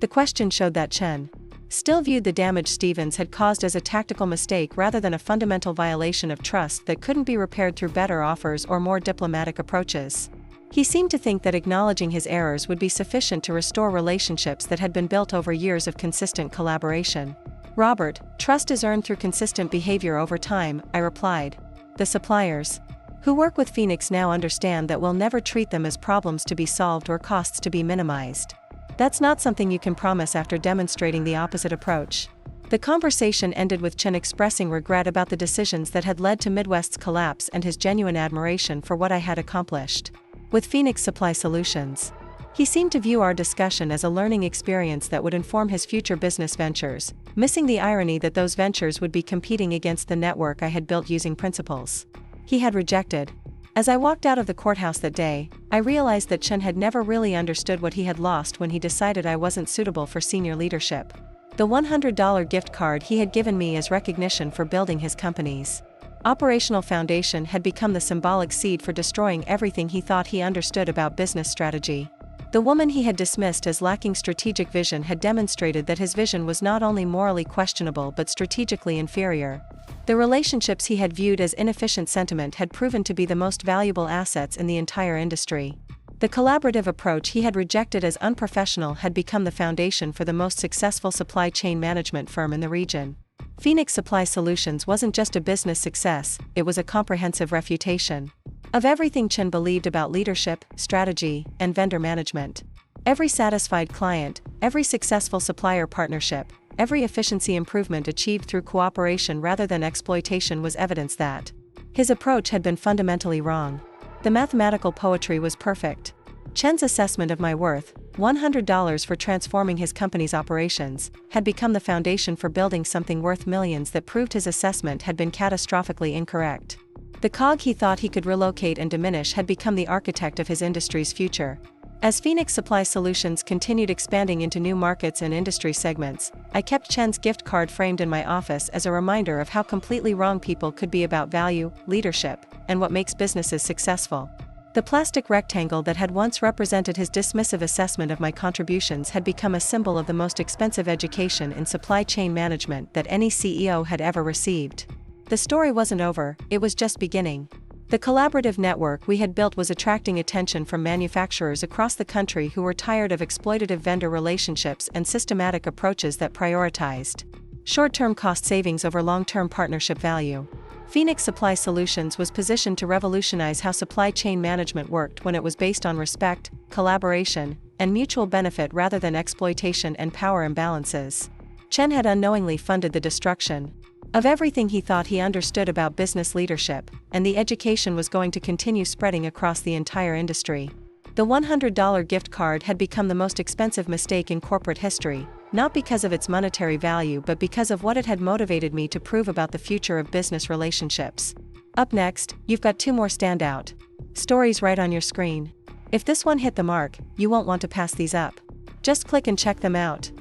The question showed that Chen still viewed the damage Stevens had caused as a tactical mistake rather than a fundamental violation of trust that couldn't be repaired through better offers or more diplomatic approaches. He seemed to think that acknowledging his errors would be sufficient to restore relationships that had been built over years of consistent collaboration. "Robert, trust is earned through consistent behavior over time," I replied. "The suppliers who work with Phoenix now understand that we'll never treat them as problems to be solved or costs to be minimized. That's not something you can promise after demonstrating the opposite approach." The conversation ended with Chen expressing regret about the decisions that had led to Midwest's collapse and his genuine admiration for what I had accomplished with Phoenix Supply Solutions. He seemed to view our discussion as a learning experience that would inform his future business ventures, missing the irony that those ventures would be competing against the network I had built using principles he had rejected. As I walked out of the courthouse that day, I realized that Chen had never really understood what he had lost when he decided I wasn't suitable for senior leadership. The $100 gift card he had given me as recognition for building his company's operational foundation had become the symbolic seed for destroying everything he thought he understood about business strategy. The woman he had dismissed as lacking strategic vision had demonstrated that his vision was not only morally questionable but strategically inferior. The relationships he had viewed as inefficient sentiment had proven to be the most valuable assets in the entire industry. The collaborative approach he had rejected as unprofessional had become the foundation for the most successful supply chain management firm in the region. Phoenix Supply Solutions wasn't just a business success, it was a comprehensive refutation of everything Chen believed about leadership, strategy, and vendor management. Every satisfied client, every successful supplier partnership, every efficiency improvement achieved through cooperation rather than exploitation was evidence that his approach had been fundamentally wrong. The mathematical poetry was perfect. Chen's assessment of my worth, $100 for transforming his company's operations, had become the foundation for building something worth millions that proved his assessment had been catastrophically incorrect. The cog he thought he could relocate and diminish had become the architect of his industry's future. As Phoenix Supply Solutions continued expanding into new markets and industry segments, I kept Chen's gift card framed in my office as a reminder of how completely wrong people could be about value, leadership, and what makes businesses successful. The plastic rectangle that had once represented his dismissive assessment of my contributions had become a symbol of the most expensive education in supply chain management that any CEO had ever received. The story wasn't over, it was just beginning. The collaborative network we had built was attracting attention from manufacturers across the country who were tired of exploitative vendor relationships and systematic approaches that prioritized short-term cost savings over long-term partnership value. Phoenix Supply Solutions was positioned to revolutionize how supply chain management worked when it was based on respect, collaboration, and mutual benefit rather than exploitation and power imbalances. Chen had unknowingly funded the destruction of everything he thought he understood about business leadership, and the education was going to continue spreading across the entire industry. The $100 gift card had become the most expensive mistake in corporate history, not because of its monetary value but because of what it had motivated me to prove about the future of business relationships. Up next, you've got two more standout stories right on your screen. If this one hit the mark, you won't want to pass these up. Just click and check them out.